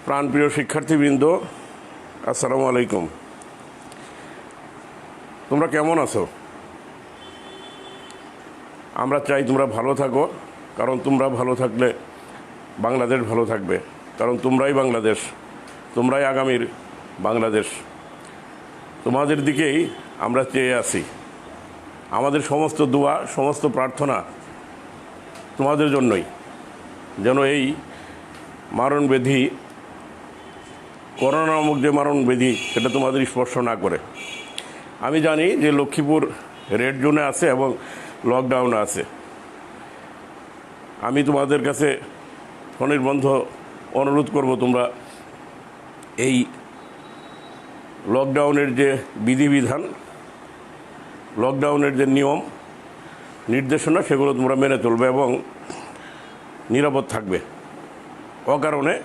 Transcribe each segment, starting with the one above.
প্রাণপ্রিয় শিক্ষার্থীবৃন্দ, আসসালামু আলাইকুম। তোমরা কেমন আছো? আমরা চাই তোমরা ভালো থাকো, কারণ তোমরা ভালো থাকলে বাংলাদেশ ভালো থাকবে। কারণ তোমরাই বাংলাদেশ, তোমরাই আগামীর বাংলাদেশ। তোমাদের দিকেই আমরা চেয়ে আছি। আমাদের সমস্ত দোয়া, সমস্ত প্রার্থনা তোমাদের জন্যই, যেন এই মারণব্যাধি, করোনা নামক যে মারণব্যাধি, সেটা তোমাদের স্পর্শ না করে। আমি জানি যে লক্ষ্মীপুর রেড জোনে আছে এবং লকডাউনে আছে। আমি তোমাদের কাছে স্বনির্বন্ধ অনুরোধ করব, তোমরা এই লকডাউনের যে বিধিবিধান, লকডাউনের যে নিয়ম নির্দেশনা, সেগুলো তোমরা মেনে চলবে এবং নিরাপদ থাকবে। অকারণে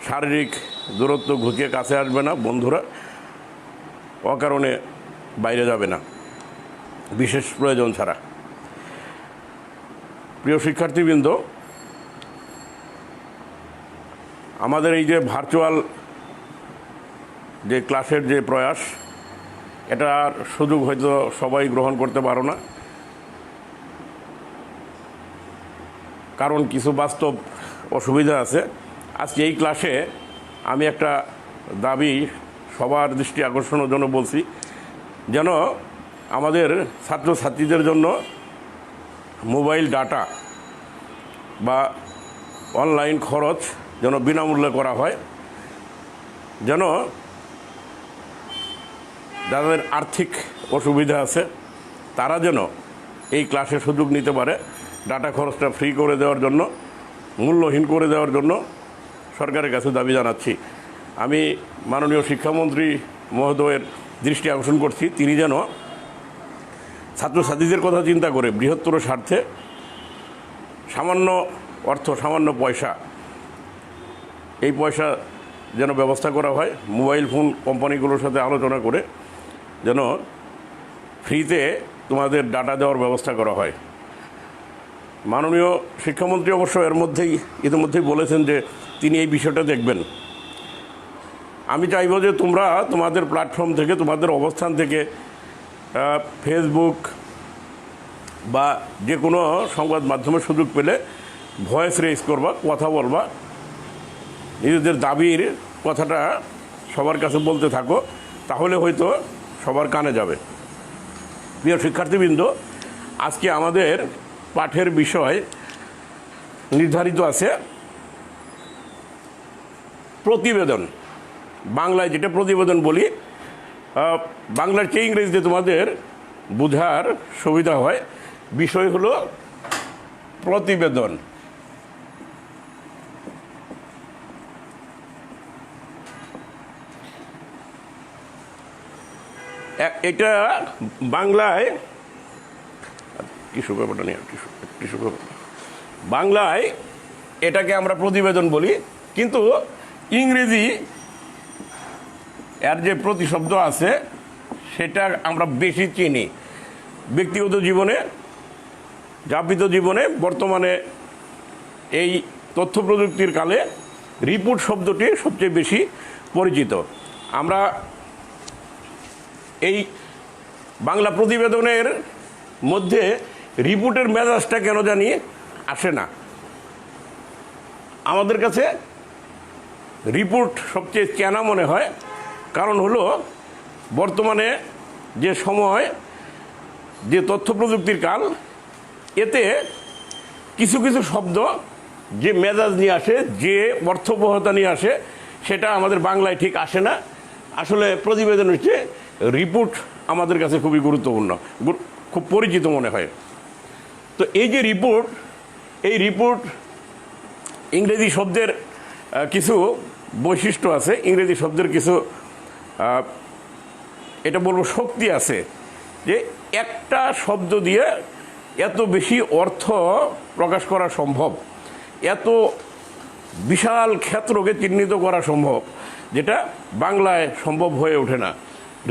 শারীরিক দূরত্ব ঘুচিয়ে কাছে আসবে না, বন্ধুরা অকারণে বাইরে যাবে না বিশেষ প্রয়োজন ছাড়া। প্রিয় শিক্ষার্থীবৃন্দ, আমাদের এই যে ভার্চুয়াল যে ক্লাসের যে প্রয়াস, এটার সুযোগ হয়তো সবাই গ্রহণ করতে পারো না, কারণ কিছু বাস্তব অসুবিধা আছে। আজকে এই ক্লাসে আমি একটা দাবি সবার দৃষ্টি আকর্ষণের জন্য বলছি, যেন আমাদের ছাত্রছাত্রীদের জন্য মোবাইল ডাটা বা অনলাইন খরচ যেন বিনামূল্যে করা হয়, যেন যাদের আর্থিক অসুবিধা আছে তারা যেন এই ক্লাসে সুযোগ নিতে পারে। ডাটা খরচটা ফ্রি করে দেওয়ার জন্য, মূল্যহীন করে দেওয়ার জন্য সরকারের কাছে দাবি জানাচ্ছি। আমি মাননীয় শিক্ষামন্ত্রী মহোদয়ের দৃষ্টি আকর্ষণ করছি, তিনি যেন ছাত্রছাত্রীদের কথা চিন্তা করে বৃহত্তর স্বার্থে সামান্য অর্থ, সামান্য পয়সা, এই পয়সা যেন ব্যবস্থা করা হয়। মোবাইল ফোন কোম্পানিগুলোর সাথে আলোচনা করে যেন ফ্রিতে তোমাদের ডাটা দেওয়ার ব্যবস্থা করা হয়। মাননীয় শিক্ষামন্ত্রী অবশ্য ইতিমধ্যেই বলেছেন যে তিনি এই বিষয়টা দেখবেন। আমি চাইব যে তোমরা তোমাদের প্ল্যাটফর্ম থেকে, তোমাদের অবস্থান থেকে ফেসবুক বা যে কোনো সংবাদ মাধ্যমের সুযোগ পেলে ভয়েস রেজ করবা, কথা বলবা, নিজেদের দাবির কথাটা সবার কাছে বলতে থাকো, তাহলে হয়তো সবার কানে যাবে। প্রিয় শিক্ষার্থীবৃন্দ, আজকে আমাদের পাঠের বিষয় নির্ধারিত আছে প্রতিবেদন। বাংলায় যেটা প্রতিবেদন বলি, বাংলার চেয়ে ইংরেজিতে তোমাদের বোঝার সুবিধা হয়। বিষয় হলো প্রতিবেদন। এটা বাংলায় বাংলায় এটাকে আমরা প্রতিবেদন বলি, কিন্তু ইংরেজি এর যে প্রতিশব্দ আছে সেটা আমরা বেশি চিনি। ব্যক্তিগত জীবনে, যাপিত জীবনে, বর্তমানে এই তথ্য প্রযুক্তির কালে রিপোর্ট শব্দটি সবচেয়ে বেশি পরিচিত। আমরা এই বাংলা প্রতিবেদনের মধ্যে রিপোর্টের মেজাজটা কেন জানি আসে না। আমাদের কাছে রিপোর্ট সবচেয়ে চেনা মনে হয়, কারণ হলো বর্তমানে যে সময়, যে তথ্য প্রযুক্তির কাল, এতে কিছু কিছু শব্দ যে মেজাজ নিয়ে আসে, যে অর্থবহতা নিয়ে আসে, সেটা আমাদের বাংলায় ঠিক আসে না। আসলে প্রতিবেদন হচ্ছে রিপোর্ট আমাদের কাছে খুবই গুরুত্বপূর্ণ, খুব পরিচিত মনে হয়। তো এই যে রিপোর্ট, এই রিপোর্ট ইংরেজি শব্দের কিছু বৈশিষ্ট্য আছে, ইংরেজি শব্দের কিছু এটা বলবো শক্তি আছে, যে একটা শব্দ দিয়ে এত বেশি অর্থ প্রকাশ করা সম্ভব, এত বিশাল ক্ষেত্রকে চিহ্নিত করা সম্ভব, যেটা বাংলায় সম্ভব হয়ে ওঠে না।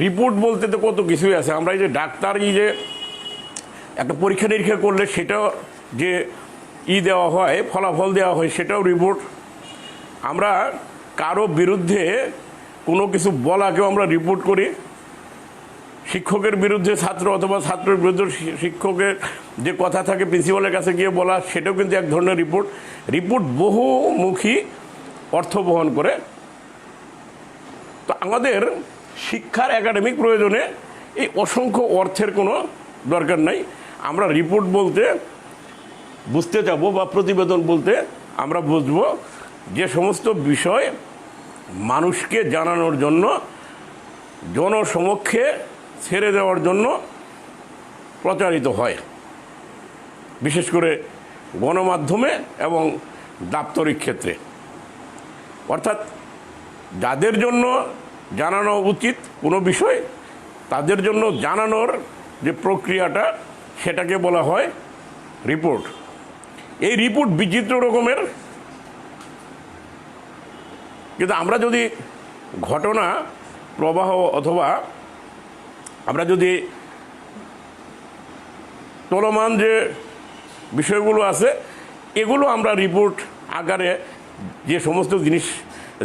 রিপোর্ট বলতে তো কত কিছুই আছে। আমরা এই যে ডাক্তার, যে একটা পরীক্ষা নিরীক্ষা করলে সেটাও যে দেওয়া হয়, ফলাফল দেওয়া হয়, সেটাও রিপোর্ট। আমরা কারো বিরুদ্ধে কোনো কিছু বলাকেও আমরা রিপোর্ট করি। শিক্ষকের বিরুদ্ধে ছাত্র অথবা ছাত্রের বিরুদ্ধে শিক্ষকের যে কথা থাকে প্রিন্সিপালের কাছে গিয়ে বলা, সেটাও কিন্তু এক ধরনের রিপোর্ট। রিপোর্ট বহুমুখী অর্থ বহন করে। তো আমাদের শিক্ষার একাডেমিক প্রয়োজনে এই অসংখ্য অর্থের কোনো দরকার নাই। আমরা রিপোর্ট বলতে বুঝতে যাব বা প্রতিবেদন বলতে আমরা বুঝব যে সমস্ত বিষয় মানুষকে জানানোর জন্য, জনসমক্ষে ছেড়ে দেওয়ার জন্য প্রচারিত হয়, বিশেষ করে গণমাধ্যমে এবং দাপ্তরিক ক্ষেত্রে। অর্থাৎ যাদের জন্য জানানো উচিত কোনো বিষয়, তাদের জন্য জানানোর যে প্রক্রিয়াটা, সেটাকে বলা হয় রিপোর্ট। এই রিপোর্ট বিচিত্র রকমের, কিন্তু আমরা যদি ঘটনা প্রবাহ অথবা আমরা যদি চলমান যে বিষয়গুলো আছে এগুলো আমরা রিপোর্ট আকারে যে সমস্ত জিনিস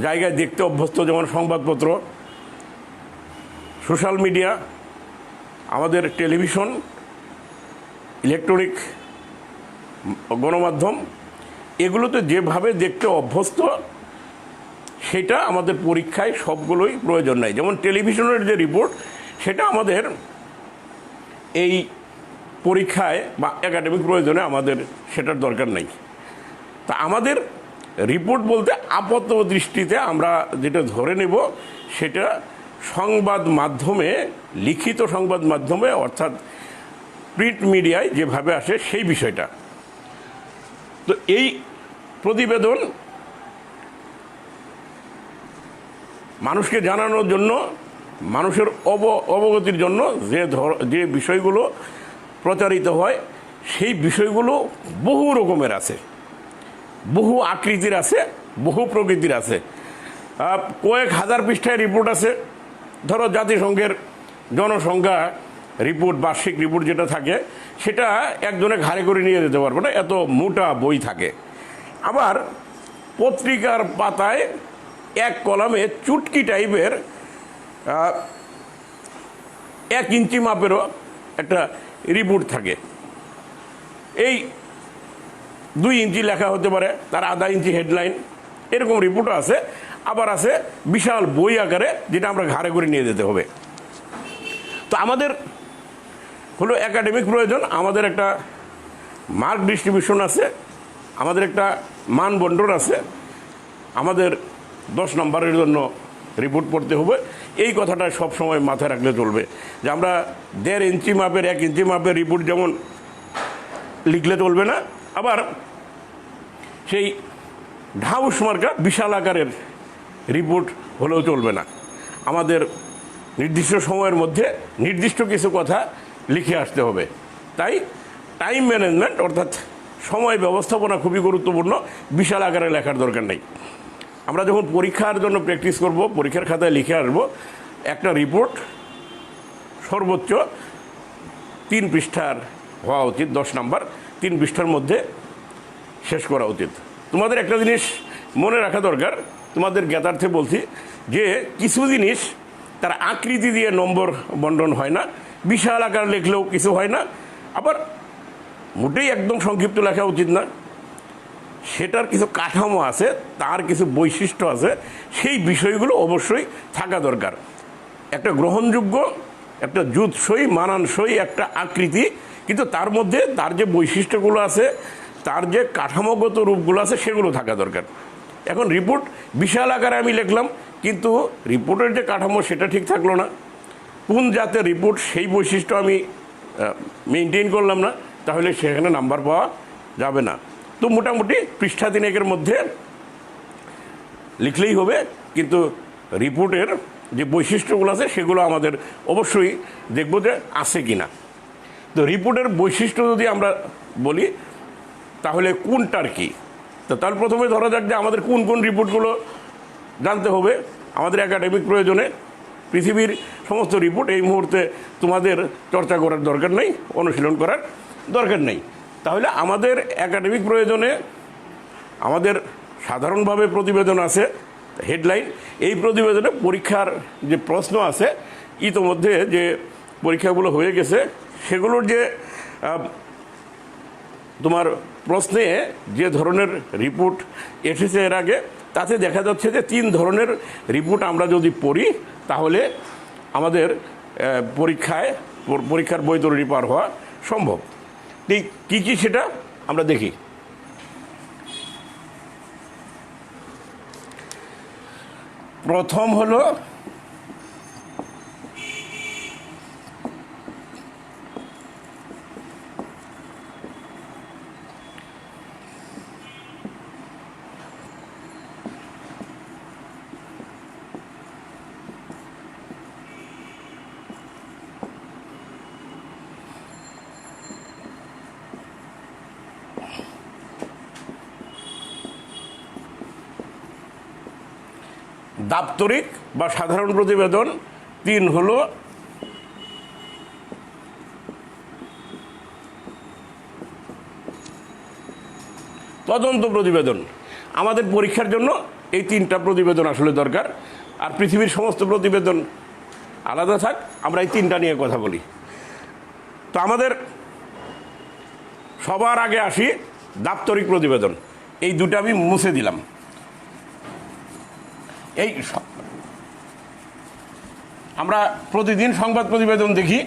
জায়গায় দেখতে অভ্যস্ত, যেমন সংবাদপত্র, সোশ্যাল মিডিয়া, আমাদের টেলিভিশন, ইলেকট্রনিক গণমাধ্যম, এগুলোতে যেভাবে দেখতে অভ্যস্ত সেটা আমাদের পরীক্ষায় সবগুলোই প্রয়োজন নাই। যেমন টেলিভিশনের যে রিপোর্ট, সেটা আমাদের এই পরীক্ষায় বা একাডেমিক প্রয়োজনে আমাদের সেটার দরকার নেই। তা আমাদের রিপোর্ট বলতে আপাত দৃষ্টিতে আমরা যেটা ধরে নেব সেটা সংবাদ মাধ্যমে, লিখিত সংবাদ মাধ্যমে অর্থাৎ প্রিন্ট মিডিয়ায় যেভাবে আসে সেই বিষয়টা। তো এই প্রতিবেদন মানুষকে জানানোর জন্য, মানুষের অবগতির জন্য যে বিষয়গুলো প্রচারিত হয়, সেই বিষয়গুলো বহু রকমের আছে, বহু আকৃতির আছে, বহু প্রকৃতির আছে। কয়েক হাজার পৃষ্ঠায় রিপোর্ট আছে। ধরো জাতিসংঘের জনসংখ্যা রিপোর্ট, বার্ষিক রিপোর্ট যেটা থাকে, সেটা একজনে ঘাড়ে করে নিয়ে যেতে পারবে না, এত মোটা বই থাকে। আবার পত্রিকার পাতায় এক কলামে চুটকি টাইপের 1 ইঞ্চি মাপেরও একটা রিপোর্ট থাকে। এই 2 ইঞ্চি লেখা হতে পারে, তার আধা ইঞ্চি হেডলাইন, এরকম রিপোর্টও আছে। আবার আছে বিশাল বই আকারে, যেটা আমরা ঘাড়ে করে নিয়ে যেতে হবে। তো আমাদের হলো একাডেমিক প্রয়োজন, আমাদের একটা মার্ক ডিস্ট্রিবিউশন আছে, আমাদের একটা মান বন্টন আছে, আমাদের 10 নম্বরের জন্য রিপোর্ট পড়তে হবে। এই কথাটা সবসময় মাথায় রাখলে চলবে যে আমরা 1.5 ইঞ্চি মাপের, 1 ইঞ্চি মাপের রিপোর্ট যেমন লিখলে চলবে না, আবার সেই ঢাউস মার্কা বিশাল আকারের রিপোর্ট হলেও চলবে না। আমাদের নির্দিষ্ট সময়ের মধ্যে নির্দিষ্ট কিছু কথা লিখে আসতে হবে। তাই টাইম ম্যানেজমেন্ট অর্থাৎ সময় ব্যবস্থাপনা খুবই গুরুত্বপূর্ণ। বিশাল আকারে লেখার দরকার নেই। আমরা যখন পরীক্ষার জন্য প্র্যাকটিস করব, পরীক্ষার খাতায় লিখে আসব, একটা রিপোর্ট সর্বোচ্চ 3 পৃষ্ঠার হওয়া উচিত। 10 নম্বর 3 পৃষ্ঠার মধ্যে শেষ করা উচিত। তোমাদের একটা জিনিস মনে রাখা দরকার, তোমাদের জ্ঞাতার্থে বলছি, যে কিছু জিনিস তার আকৃতি দিয়ে নম্বর বন্টন হয় না, বিশাল আকার লিখলেও কিছু হয় না, আবার মোটেই একদম সংক্ষিপ্ত লেখা উচিত না। সেটার কিছু কাঠামো আছে, তার কিছু বৈশিষ্ট্য আছে, সেই বিষয়গুলো অবশ্যই থাকা দরকার। একটা গ্রহণযোগ্য, একটা জুতসই, মানানসই একটা আকৃতি, কিন্তু তার মধ্যে তার যে বৈশিষ্ট্যগুলো আছে, তার যে কাঠামোগত রূপগুলো আছে, সেগুলো থাকা দরকার। এখন রিপোর্ট বিশাল আকারে আমি লিখলাম, কিন্তু রিপোর্টের যে কাঠামো সেটা ঠিক থাকলো না। কোন জাতের রিপোর্ট সেই বৈশিষ্ট্য আমি মেনটেন করলাম না, তাহলে সেখানে নাম্বার পাওয়া যাবে না। তো মোটামুটি পৃষ্ঠা 3 মধ্যে লিখলেই হবে, কিন্তু রিপোর্টের যে বৈশিষ্ট্যগুলো আছে সেগুলো আমাদের অবশ্যই দেখব যে আছে কি না। তো রিপোর্টের বৈশিষ্ট্য যদি আমরা বলি, তাহলে কোনটার কি, তো তার প্রথমে ধরা যাক যে আমাদের কোন কোন রিপোর্টগুলো জানতে হবে আমাদের একাডেমিক প্রয়োজনে। পৃথিবীর সমস্ত রিপোর্ট এই মুহূর্তে তোমাদের চর্চা করার দরকার নেই, অনুশীলন করার দরকার নেই। তাহলে আমাদের একাডেমিক প্রয়োজনে আমাদের সাধারণভাবে প্রতিবেদন আছে, হেডলাইন। এই প্রতিবেদনে পরীক্ষার যে প্রশ্ন আছে, ইতোমধ্যে যে পরীক্ষাগুলো হয়ে গেছে সেগুলোর যে তোমার প্রশ্নে যে ধরনের রিপোর্ট এসেছে এর আগে, তাতে দেখা যাচ্ছে যে 3 ধরনের রিপোর্ট আমরা যদি পড়ি তাহলে আমাদের পরীক্ষার বৈধ রিপার হওয়া সম্ভব। কী কী সেটা আমরা দেখি। প্রথম হলো দাপ্তরিক বা সাধারণ প্রতিবেদন, 3 হলো তদন্ত প্রতিবেদন। আমাদের পরীক্ষার জন্য এই 3টা প্রতিবেদন আসলে দরকার, আর পৃথিবীর সমস্ত প্রতিবেদন আলাদা থাক, আমরা এই 3টা নিয়ে কথা বলি। তো আমাদের সবার আগে আসি দাপ্তরিক প্রতিবেদন। এই দুটো আমি মুছে দিলাম। এই আমরা প্রতিদিন সংবাদ প্রতিবেদন দেখি।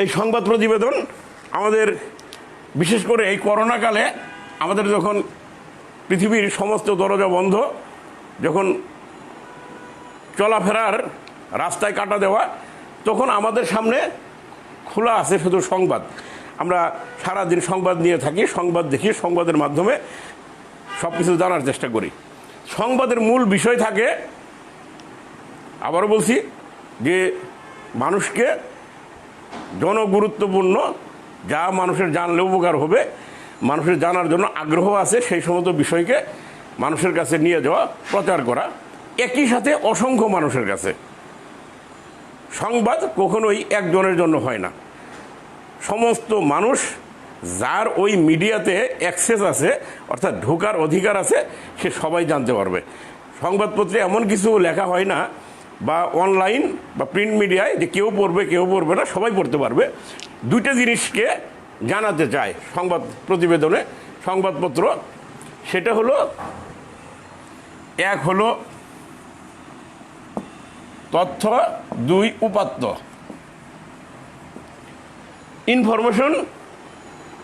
এই সংবাদ প্রতিবেদন আমাদের বিশেষ করে এই করোনাকালে আমাদের যখন পৃথিবীর সমস্ত দরজা বন্ধ, যখন চলাফেরার রাস্তায় কাটা দেওয়া, তখন আমাদের সামনে খোলা আছে শুধু সংবাদ। আমরা সারাদিন সংবাদ নিয়ে থাকি, সংবাদ দেখি, সংবাদের মাধ্যমে সব কিছু জানার চেষ্টা করি। সংবাদের মূল বিষয় থাকে, আবারও বলছি, যে মানুষকে জনগুরুত্বপূর্ণ, যা মানুষের জানলে উপকার হবে, মানুষের জানার জন্য আগ্রহ আছে, সেই সমস্ত বিষয়কে মানুষের কাছে নিয়ে যাওয়া, প্রচার করা, একই সাথে অসংখ্য মানুষের কাছে। সংবাদ কখনোই একজনের জন্য হয় না। সমস্ত মানুষ, যার ওই মিডিয়াতে অ্যাক্সেস আছে, অর্থাৎ ঢোকার অধিকার আছে, সে সবাই জানতে পারবে। সংবাদপত্রে এমন কিছু লেখা হয় না, বা অনলাইন বা প্রিন্ট মিডিয়ায়, যে কেউ পড়বে কেউ পড়বে না, সবাই পড়তে পারবে। 2টা জিনিসকে জানাতে চায় সংবাদ প্রতিবেদনে, সংবাদপত্র। সেটা হলো, এক হলো তথ্য, 2 উপাত্ত। Information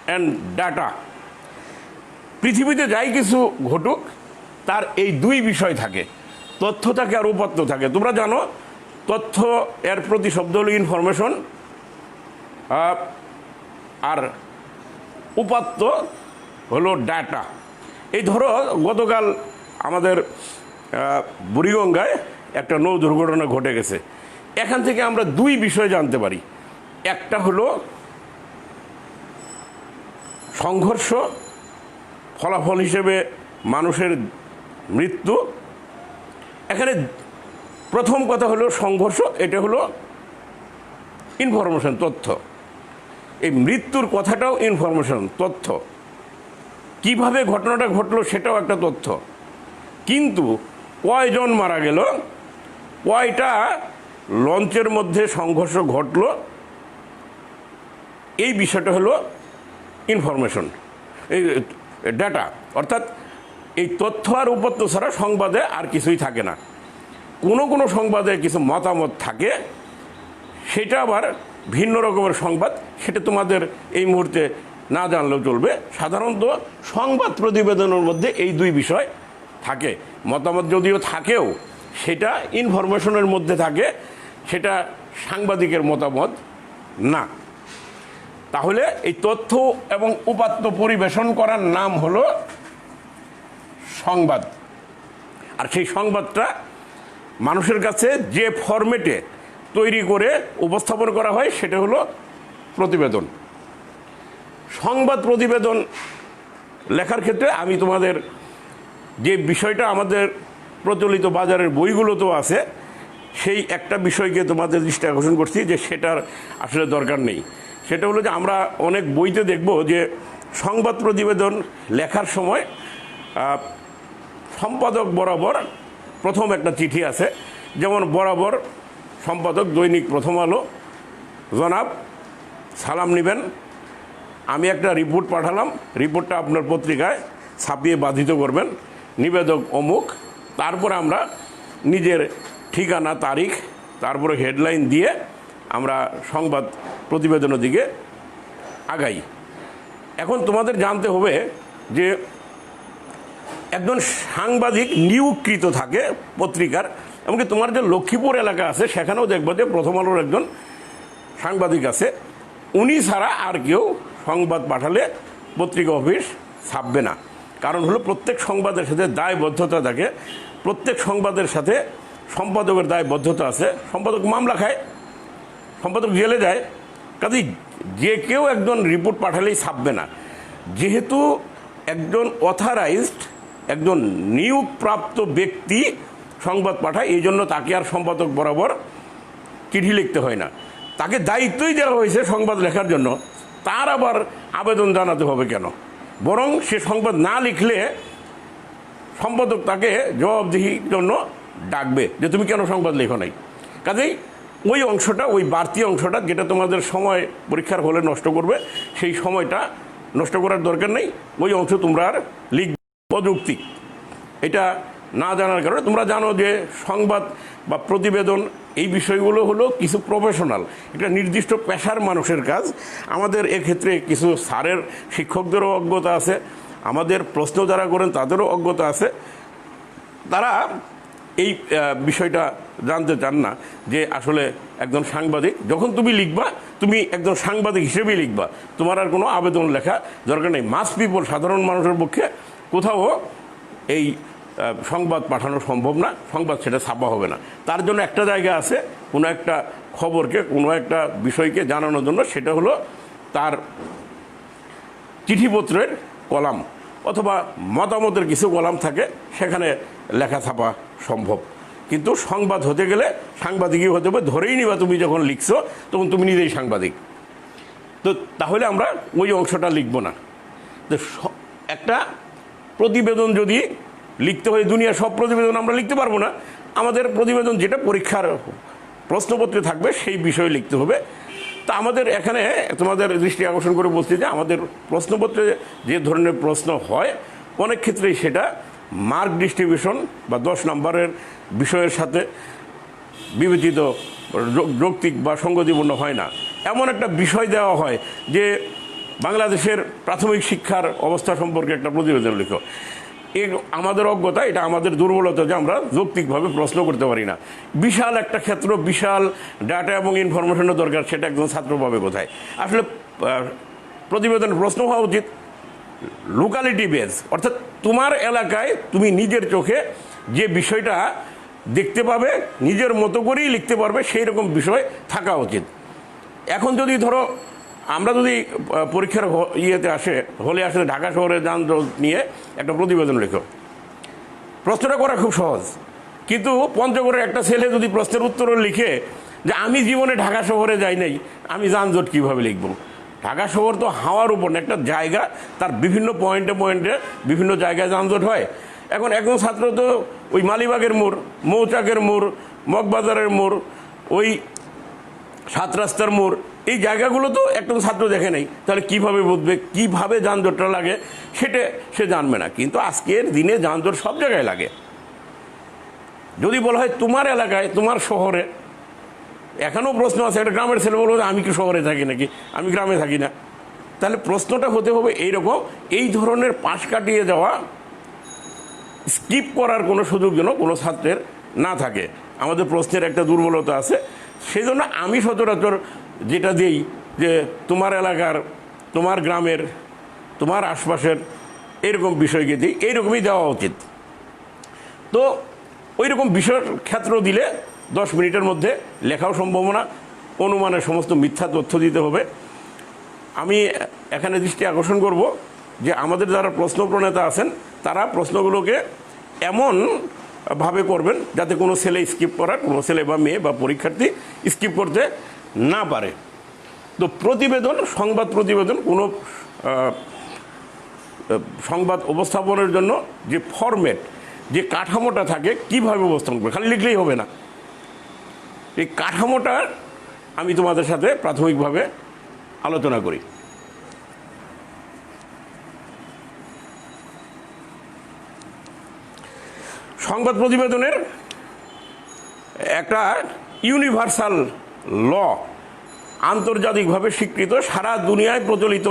and data. পৃথিবীতে যাই কিছু ঘটুক, তার এই 2 বিষয় থাকে, তথ্য থাকে আর উপাত্ত থাকে। তোমরা জানো, তথ্য এর প্রতিশব্দ হলো ইনফরমেশন, আর উপাত্ত হলো ডাটা। এই ধরো, গতকাল আমাদের বুড়িগঙ্গায় একটা নৌ দুর্ঘটনা ঘটে গেছে। এখান থেকে আমরা 2 বিষয় জানতে পারি। একটা হলো সংঘর্ষ, ফলাফল হিসেবে মানুষের মৃত্যু। এখানে প্রথম কথা হলো সংঘর্ষ, এটা হলো ইনফরমেশন, তথ্য। এই মৃত্যুর কথাটাও ইনফরমেশন, তথ্য। কিভাবে ঘটনাটা ঘটলো সেটাও একটা তথ্য। কিন্তু কয়জন মারা গেল, কয়টা লঞ্চের মধ্যে সংঘর্ষ ঘটলো, এই বিষয়টা হলো ইনফরমেশন, এই ডাটা। অর্থাৎ এই তথ্য আর উপাত্ত ছাড়া সংবাদে আর কিছুই থাকে না। কোনো কোনো সংবাদে কিছু মতামত থাকে, সেটা আবার ভিন্ন রকমের সংবাদ, সেটা তোমাদের এই মুহূর্তে না জানলেও চলবে। সাধারণত সংবাদ প্রতিবেদনের মধ্যে এই 2 বিষয় থাকে। মতামত যদিও থাকেও, সেটা ইনফরমেশনের মধ্যে থাকে, সেটা সাংবাদিকের মতামত না। তাহলে এই তথ্য এবং উপাত্ত পরিবেশন করার নাম হলো সংবাদ। আর সেই সংবাদটা মানুষের কাছে যে ফরম্যাটে তৈরি করে উপস্থাপন করা হয়, সেটা হলো প্রতিবেদন। সংবাদ প্রতিবেদন লেখার ক্ষেত্রে আমি তোমাদের যে বিষয়টা আমাদের প্রচলিত বাজারের বইগুলোতেও আছে, সেই একটা বিষয়কে তোমাদের দৃষ্টি আকর্ষণ করছি, যে সেটার আসলে দরকার নেই। সেটা হলো যে আমরা অনেক বইতে দেখব যে সংবাদ প্রতিবেদন লেখার সময় সম্পাদক বরাবর প্রথম একটা চিঠি আছে, যেমন বরাবর সম্পাদক দৈনিক প্রথম আলো, জনাব সালাম নেবেন, আমি একটা রিপোর্ট পাঠালাম, রিপোর্টটা আপনার পত্রিকায় ছাপিয়ে বাধিত করবেন, নিবেদক অমুক। তারপরে আমরা নিজের ঠিকানা, তারিখ, তারপরে হেডলাইন দিয়ে আমরা সংবাদ প্রতিবেদনের দিকে আগাই। এখন তোমাদের জানতে হবে যে একজন সাংবাদিক নিয়োগকৃত থাকে পত্রিকার, এমনকি তোমার যে লক্ষ্মীপুর এলাকা আছে সেখানেও দেখবো যে প্রথম আলোর একজন সাংবাদিক আছে, উনি ছাড়া আর কেউ সংবাদ পাঠালে পত্রিকা অফিস ছাপবে না। কারণ হলো প্রত্যেক সংবাদের সাথে দায়বদ্ধতা থাকে, প্রত্যেক সংবাদের সাথে সম্পাদকের দায়বদ্ধতা আছে। সম্পাদক মামলা খায়, সম্পাদক জেলে যায়, কাজেই যে কেউ একজন রিপোর্ট পাঠালেই ছাপবে না। যেহেতু একজন অথরাইজড, একজন নিয়োগপ্রাপ্ত ব্যক্তি সংবাদ পাঠায়, এই জন্য তাকে আর সম্পাদক বরাবর চিঠি লিখতে হয় না। তাকে দায়িত্বই দেওয়া হয়েছে সংবাদ লেখার জন্য, তার আবার আবেদন জানাতে হবে কেন? বরং সে সংবাদ না লিখলে সম্পাদক তাকে জবাবদিহির জন্য ডাকবে যে তুমি কেন সংবাদ লেখো নাই। কাজেই ওই অংশটা, ওই বাড়তি অংশটা যেটা তোমাদের সময় পরীক্ষার হলে নষ্ট করবে, সেই সময়টা নষ্ট করার দরকার নেই। ওই অংশ তোমরা আর লিখবে অযৌক্তিক। এটা না জানার কারণে তোমরা জানো যে সংবাদ বা প্রতিবেদন এই বিষয়গুলো হলো কিছু প্রফেশনাল, এটা নির্দিষ্ট পেশার মানুষের কাজ। আমাদের এক্ষেত্রে কিছু স্যারের, শিক্ষকদেরও অজ্ঞতা আছে, আমাদের প্রশ্ন যারা করেন তাদেরও অজ্ঞতা আছে। তারা এই বিষয়টা জানতে চান না যে আসলে একজন সাংবাদিক, যখন তুমি লিখবা তুমি একজন সাংবাদিক হিসেবেই লিখবা, তোমার আর কোনো আবেদন লেখা দরকার নেই। মাস পিপল, সাধারণ মানুষের পক্ষে কোথাও এই সংবাদ পাঠানো সম্ভব না, সংবাদ সেটা ছাপা হবে না। তার জন্য একটা জায়গা আছে, কোনো একটা খবরকে, কোনো একটা বিষয়কে জানানোর জন্য, সেটা হলো তার চিঠিপত্রের কলাম অথবা মতামতের কিছু কলাম থাকে, সেখানে লেখা ছাপা সম্ভব। কিন্তু সংবাদ হতে গেলে সাংবাদিকই হতে হবে। ধরেই নিবা তুমি যখন লিখছো তখন তুমি নিজেই সাংবাদিক, তো তাহলে আমরা ওই অংশটা লিখব না। তো একটা প্রতিবেদন যদি লিখতে হয়, দুনিয়ার সব প্রতিবেদন আমরা লিখতে পারবো না। আমাদের প্রতিবেদন যেটা পরীক্ষার প্রশ্নপত্রে থাকবে সেই বিষয়ে লিখতে হবে। তা আমাদের এখানে তোমাদের দৃষ্টি আকর্ষণ করে বলছি যে আমাদের প্রশ্নপত্রে যে ধরনের প্রশ্ন হয় অনেক ক্ষেত্রেই সেটা মার্ক ডিস্ট্রিবিউশন বা 10 নম্বরের বিষয়ের সাথে বিবেচিত যৌক্তিক বা সঙ্গতিপূর্ণ হয় না। এমন একটা বিষয় দেওয়া হয় যে বাংলাদেশের প্রাথমিক শিক্ষার অবস্থা সম্পর্কে একটা প্রতিবেদন লিখো। এই আমাদের অজ্ঞতা, এটা আমাদের দুর্বলতা যে আমরা যৌক্তিকভাবে প্রশ্ন করতে পারি না। বিশাল একটা ক্ষেত্র, বিশাল ডাটা এবং ইনফরমেশনের দরকার, সেটা একজন ছাত্র পাবে কোথায়? আসলে প্রতিবেদনের প্রশ্ন হওয়া উচিত লোকালিটি বেস, অর্থাৎ তোমার এলাকায় তুমি নিজের চোখে যে বিষয়টা দেখতে পাবে, নিজের মতো করেই লিখতে পারবে, সেই রকম বিষয় থাকা উচিত। এখন যদি ধরো আমরা যদি পরীক্ষার হলে আসলে ঢাকা শহরে যানজট নিয়ে একটা প্রতিবেদন লেখো, প্রশ্নটা করা খুব সহজ। কিন্তু পঞ্চগড়ের একটা ছেলে যদি প্রশ্নের উত্তর লিখে যে আমি জীবনে ঢাকা শহরে যাই নাই, আমি যানজট কীভাবে লিখব? ঢাকা শহর তো হাওয়ার উপর একটা জায়গা, তার বিভিন্ন পয়েন্টে পয়েন্টে বিভিন্ন জায়গায় যানজট হয়। এখন একজন ছাত্র তো ওই মালিবাগের মোড়, মৌচাকের মোড়, মগবাজারের মোড়, ওই 7 রাস্তার মোড়, এই জায়গাগুলো তো একজন ছাত্র দেখে নেই, তাহলে কিভাবে বুঝবে কিভাবে যানজটটা লাগে? সেটা সে জানবে না। কিন্তু আজকের দিনে যানজট সব জায়গায় লাগে। যদি বলা হয় তোমার এলাকায়, তোমার শহরে, এখনও প্রশ্ন আছে, একটা গ্রামের ছেলে বলবো আমি কি শহরে থাকি নাকি, আমি গ্রামে থাকি না। তাহলে প্রশ্নটা হতে হবে এইরকম, এই ধরনের পাশ কাটিয়ে যাওয়া, স্কিপ করার কোনো সুযোগ যেন কোনো ছাত্রের না থাকে। আমাদের প্রশ্নের একটা দুর্বলতা আছে, সেই জন্য আমি সচরাচর যেটা দিই যে তোমার এলাকার, তোমার গ্রামের, তোমার আশপাশের এরকম বিষয়কে দিই, এইরকমই দেওয়া উচিত। তো ওই রকম বিষয়ের ক্ষেত্র দিলে 10 মিনিটের মধ্যে লেখাও সম্ভব না, অনুমানের সমস্ত মিথ্যা তথ্য দিতে হবে। আমি এখানে দৃষ্টি আকর্ষণ করব যে আমাদের যারা প্রশ্ন প্রণেতা আছেন তারা প্রশ্নগুলোকে এমনভাবে করবেন যাতে কোনো ছেলে স্কিপ করার, কোনো ছেলে বা মেয়ে বা পরীক্ষার্থী স্কিপ করতে না পারে। তো প্রতিবেদন, সংবাদ প্রতিবেদন কোনো সংবাদ উপস্থাপনের জন্য যে ফরম্যাট, যে কাঠামোটা থাকে, কিভাবে উপস্থাপন করবে, খালি লিখলেই হবে না। এই কাঠামোটা আমি তোমাদের সাথে প্রাথমিকভাবে আলোচনা করি। সংবাদ প্রতিবেদনের একটা ইউনিভার্সাল ল, আন্তর্জাতিকভাবে স্বীকৃত, সারা দুনিয়ায় প্রচলিত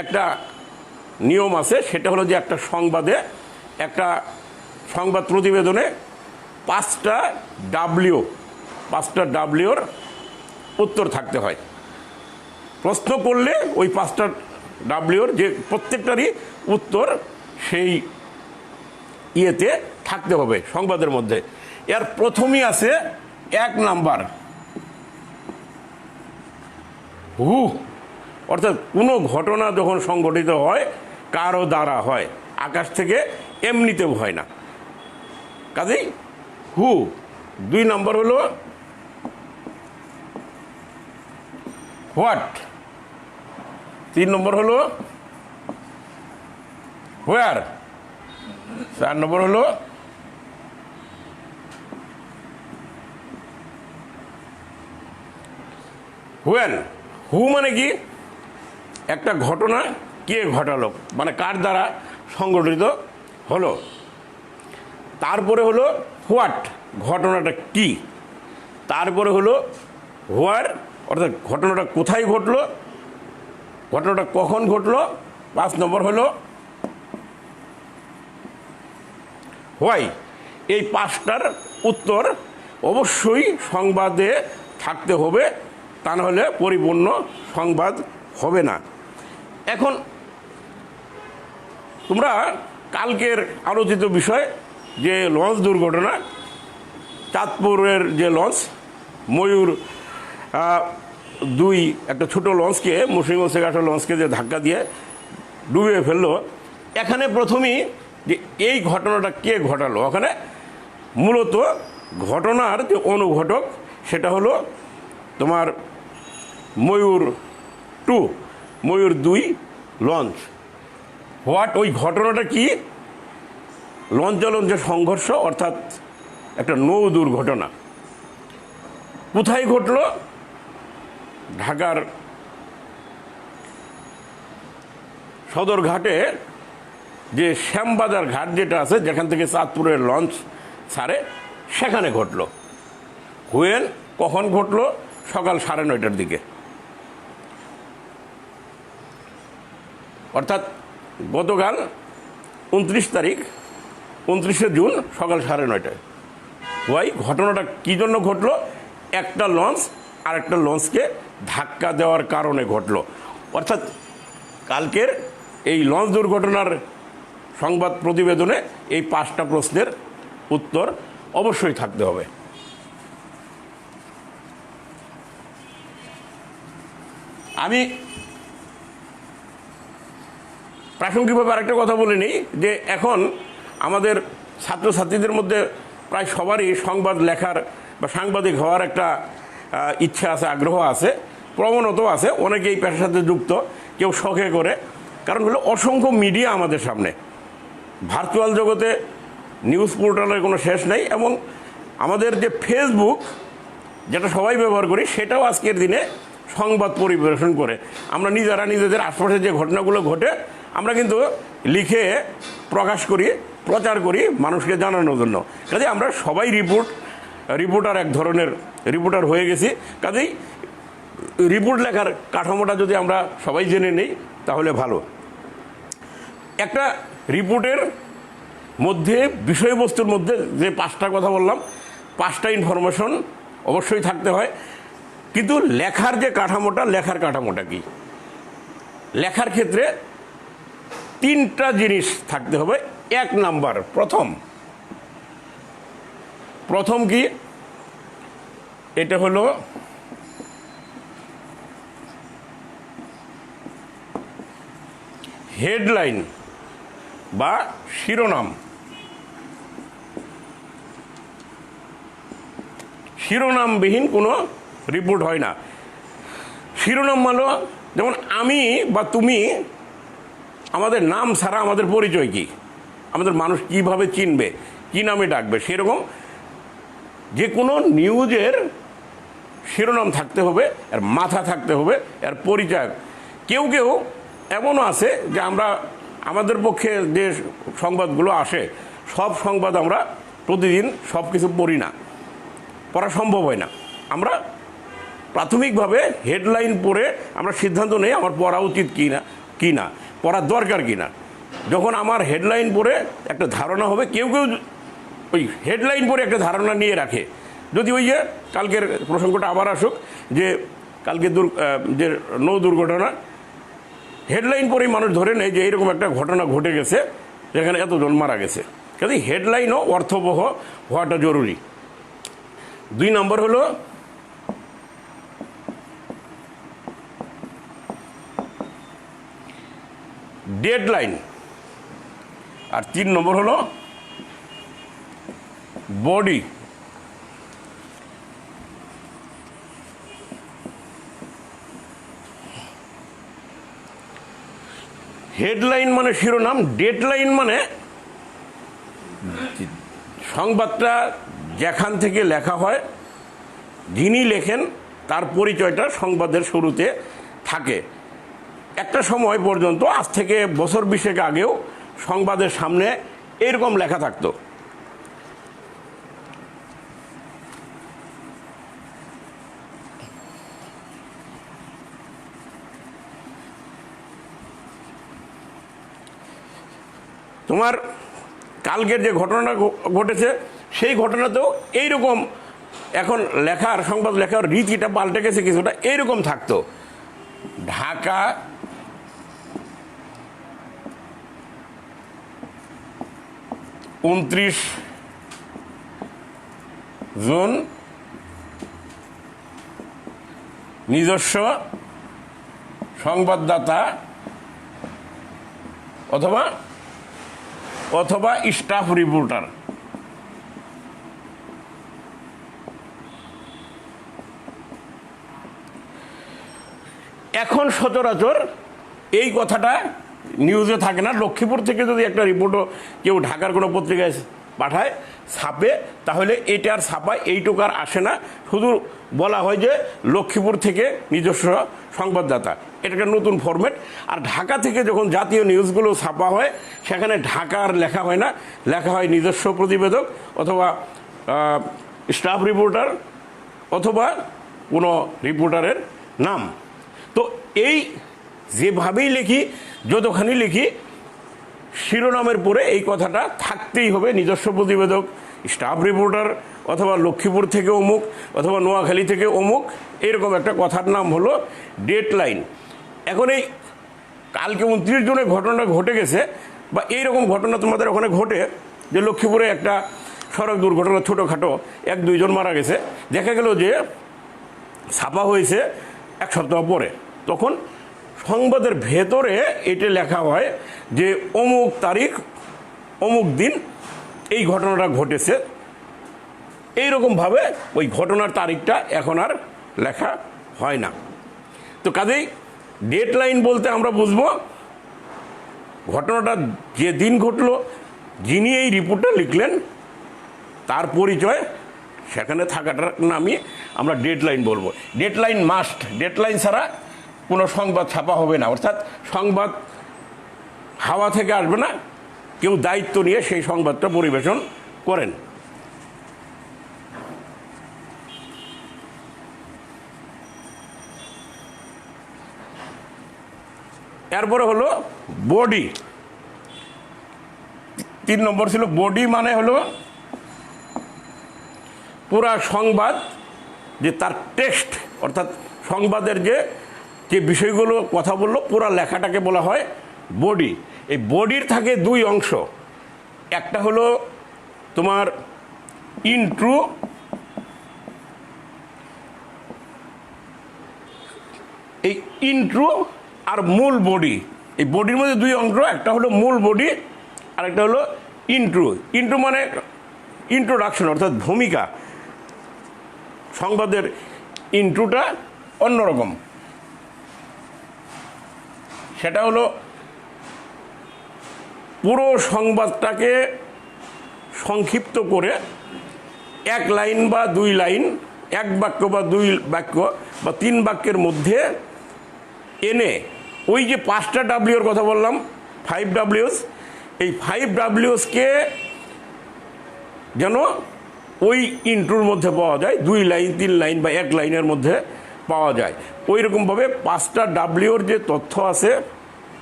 একটা নিয়ম আছে। সেটা হলো যে একটা সংবাদ প্রতিবেদনে 5টা ডাব্লিউর উত্তর থাকতে হয়। প্রশ্ন করলে ওই 5টা ডাব্লিউর যে প্রত্যেকটারই উত্তর সেই ইয়েতে থাকতে হবে সংবাদের মধ্যে। এর প্রথমেই আছে 1 নাম্বার হু, অর্থাৎ কোনো ঘটনা যখন সংঘটিত হয় কারো দ্বারা হয়, আকাশ থেকে এমনিতে হয় না, কাজেই হু। 2 নম্বর হলো হোয়াট। 3 নম্বর হলো হোয়ার। 4 নম্বর হলো হোয়েন। হু মানে কি, একটা ঘটনা কে ঘটালো, মানে কার দ্বারা সংগঠিত হলো। তারপরে হলো হোয়াট, ঘটনাটা কি। তারপরে হলো হোয়ার, অর্থাৎ ঘটনাটা কোথায় ঘটলো, ঘটনাটা কখন ঘটলো। 5 নম্বর হলো হোয়াই। এই 5টার উত্তর অবশ্যই সংবাদে থাকতে হবে, তা নাহলে পরিপূর্ণ সংবাদ হবে না। এখন তোমরা কালকের আলোচিত বিষয় যে লঞ্চ দুর্ঘটনা, চাঁদপুরের যে লঞ্চ ময়ূর 2 একটা ছোট লঞ্চকে, মুন্সিগঞ্জ থেকে একটা লঞ্চকে যে ধাক্কা দিয়ে ডুবিয়ে ফেললো, এখানে প্রথমেই যে এই ঘটনাটা কে ঘটালো, ওখানে মূলত ঘটনার যে অনুঘটক সেটা হলো তোমার ময়ূর 2 লঞ্চ। হোয়াট, ওই ঘটনাটা কি, লঞ্চের সংঘর্ষ, অর্থাৎ একটা নৌ দুর্ঘটনা। কোথায় ঘটলো, ঢাকার সদরঘাটে যে শ্যামবাজার ঘাট যেটা আছে, যেখান থেকে চাঁদপুরের লঞ্চ ছাড়ে, সেখানে ঘটলো। হুয়েন, কখন ঘটলো, সকাল 9:30টার দিকে, অর্থাৎ গতকাল 29শে জুন সকাল 9:30টায়। ওই ঘটনাটা কী জন্য ঘটলো, একটা লঞ্চ আর একটা লঞ্চকে ধাক্কা দেওয়ার কারণে ঘটলো। অর্থাৎ কালকের এই লঞ্চ দুর্ঘটনার সংবাদ প্রতিবেদনে এই 5টা প্রশ্নের উত্তর অবশ্যই থাকতে হবে। আমি প্রাসঙ্গিকভাবে আরেকটা কথা বলে নিই যে এখন আমাদের ছাত্রছাত্রীদের মধ্যে প্রায় সবারই সংবাদ লেখার বা সাংবাদিক হওয়ার একটা ইচ্ছা আছে, আগ্রহ আছে, প্রবণতাও আছে। অনেকেই পেশার সাথে যুক্ত, কেউ শখে করে। কারণ হলো অসংখ্য মিডিয়া আমাদের সামনে, ভার্চুয়াল জগতে নিউজ পোর্টালের কোনো শেষ নেই। এবং আমাদের যে ফেসবুক, যেটা সবাই ব্যবহার করি, সেটাও আজকের দিনে সংবাদ পরিবেশন করে। আমরা নিজেদের আশপাশে যে ঘটনাগুলো ঘটে আমরা কিন্তু লিখে প্রকাশ করি, প্রচার করি মানুষকে জানানোর জন্য। কাজে আমরা সবাই রিপোর্টার, এক ধরনের রিপোর্টার হয়ে গেছি। কাজেই রিপোর্ট লেখার কাঠামোটা যদি আমরা সবাই জেনে নিই তাহলে ভালো। একটা রিপোর্টের মধ্যে, বিষয়বস্তুর মধ্যে যে 5টা কথা বললাম, 5টা ইনফরমেশন অবশ্যই থাকতে হয়। কিন্তু লেখার যে কাঠামোটা কি, লেখার ক্ষেত্রে 3টা জিনিস থাকতে হবে। 1 নাম্বার, প্রথম কি, এটা হলো হেডলাইন বা শিরোনাম। শিরোনামবিহীন কোনো রিপোর্ট হয় না। শিরোনাম হলো, যেমন আমি বা তুমি আমাদের নাম ছাড়া আমাদের পরিচয় কী, আমাদের মানুষ কীভাবে চিনবে, কী নামে ডাকবে, সেরকম যে কোনো নিউজের শিরোনাম থাকতে হবে, এর মাথা থাকতে হবে, এর পরিচয়। কেউ কেউ এমনও আছে যে আমরা আমাদের পক্ষে যে সংবাদগুলো আসে সব সংবাদ আমরা প্রতিদিন সব কিছু পড়ি না, পড়া সম্ভব হয় না। আমরা প্রাথমিকভাবে হেডলাইন পড়ে আমরা সিদ্ধান্ত নেই আমার পড়া উচিত কি না, পড়ার দরকার কি না। যখন আমার হেডলাইন পড়ে একটা ধারণা হবে, কেউ কেউ ওই হেডলাইন পড়ে একটা ধারণা নিয়ে রাখে। যদি ওই যে কালকের প্রসঙ্গটা আবার আসুক, যে কালকে যে নৌ দুর্ঘটনা, হেডলাইন পরেই মানুষ ধরে নেয় যে এইরকম একটা ঘটনা ঘটে গেছে যেখানে এতজন মারা গেছে। কাজে হেডলাইনও অর্থবহ হওয়াটা জরুরি। 2 নম্বর হলো ডেডলাইন, আর 3 নম্বর হলো বডি। হেডলাইন মানে শিরোনাম, ডেডলাইন মানে সংবাদটা যেখান থেকে লেখা হয়, যিনি লেখেন তার পরিচয়টা সংবাদের শুরুতে থাকে। একটা সময় পর্যন্ত, আজ থেকে বছর 20 আগেও সংবাদের সামনে এরকম লেখা থাকতো। তোমার কালকের যে ঘটনাটা ঘটেছে সেই ঘটনাতেও এইরকম এখন লেখার, সংবাদ লেখার রীতিটা পাল্টে গেছে কিছুটা, এইরকম থাকতো। ঢাকা (29 জুন) নিজস্ব সংবাদদাতা অথবা স্টাফ রিপোর্টার। এখন সচরাচর এই কথাটা নিউজে থাকে না। লক্ষ্মীপুর থেকে যদি একটা রিপোর্টও কেউ ঢাকার কোনো পত্রিকায় পাঠায়, ছাপে, তাহলে এটার ছাপায় এইটুকু আর আসে না, শুধু বলা হয় যে লক্ষ্মীপুর থেকে নিজস্ব সংবাদদাতা। এটা একটা নতুন ফরম্যাট। আর ঢাকা থেকে যখন জাতীয় নিউজগুলো ছাপা হয়, সেখানে ঢাকার লেখা হয় না, লেখা হয় নিজস্ব প্রতিবেদক অথবা স্টাফ রিপোর্টার অথবা কোনো রিপোর্টারের নাম। তো এই যেভাবেই লিখি, যতখানি লিখি, শিরোনামের পরে এই কথাটা থাকতেই হবে, নিজস্ব প্রতিবেদক, স্টাফ রিপোর্টার অথবা লক্ষ্মীপুর থেকে অমুক অথবা নোয়াখালী থেকে অমুক, এরকম একটা কথার নাম হলো ডেডলাইন। এখন এই কালকে 29 জনের ঘটনা ঘটে গেছে, বা এইরকম ঘটনা তোমাদের ওখানে ঘটে যে লক্ষ্মীপুরে একটা সড়ক দুর্ঘটনা, ছোটোখাটো 1-2 জন মারা গেছে, দেখা গেল যে ছাপা হয়েছে 1 সপ্তাহ পরে। তখন সংবাদের ভেতরে এটা লেখা হয় যে অমুক তারিখ অমুক দিন এই ঘটনাটা ঘটেছে। এইরকমভাবে ওই ঘটনার তারিখটা এখন আর লেখা হয় না। তো কাজেই ডেডলাইন বলতে আমরা বুঝবো ঘটনাটা যে দিন ঘটলো, যিনি এই রিপোর্টটা লিখলেন তার পরিচয় সেখানে থাকাটার নামই আমরা ডেডলাইন বলবো। ডেডলাইন মাস্ট, ডেডলাইন ছাড়া কোনো সংবাদ ছাপা হবে না। অর্থাৎ সংবাদ হাওয়া থেকে আসবে না, কেউ দায়িত্ব নিয়ে সেই সংবাদটা পরিবেশন করেন। এরপরে হলো বডি। 3 নম্বর ছিল বডি, মানে হলো পুরা সংবাদ, যে তার টেক্সট, অর্থাৎ সংবাদের যে বিষয়গুলো কথা বললো পুরা লেখাটাকে বলা হয় বডি। এই বডির থাকে 2 অংশ। একটা হলো তোমার ইন্ট্রো, এই ইন্ট্রো আর মূল বডি। এই বডির মধ্যে 2 অংশ, একটা হলো মূল বডি আর একটা হলো ইন্ট্রো। ইন্ট্রো মানে ইন্ট্রোডাকশন, অর্থাৎ ভূমিকা। সংবাদের ইন্ট্রোটা অন্যরকম, সেটা হলো পুরো সংবাদটাকে সংক্ষিপ্ত করে এক লাইন বা দুই লাইন, এক বাক্য বা দুই বাক্য বা তিন বাক্যের মধ্যে এনে ওই যে 5টা ডাব্লিউর কথা বললাম, 5 ডাব্লিউস, এই 5 ডাব্লিউসকে যেন ওই ইন্ট্রোর মধ্যে পাওয়া যায়, 2 লাইন 3 লাইন বা এক লাইনের মধ্যে পাওয়া যায়। ওই রকমভাবে 5টা ডাব্লিউর যে তথ্য আছে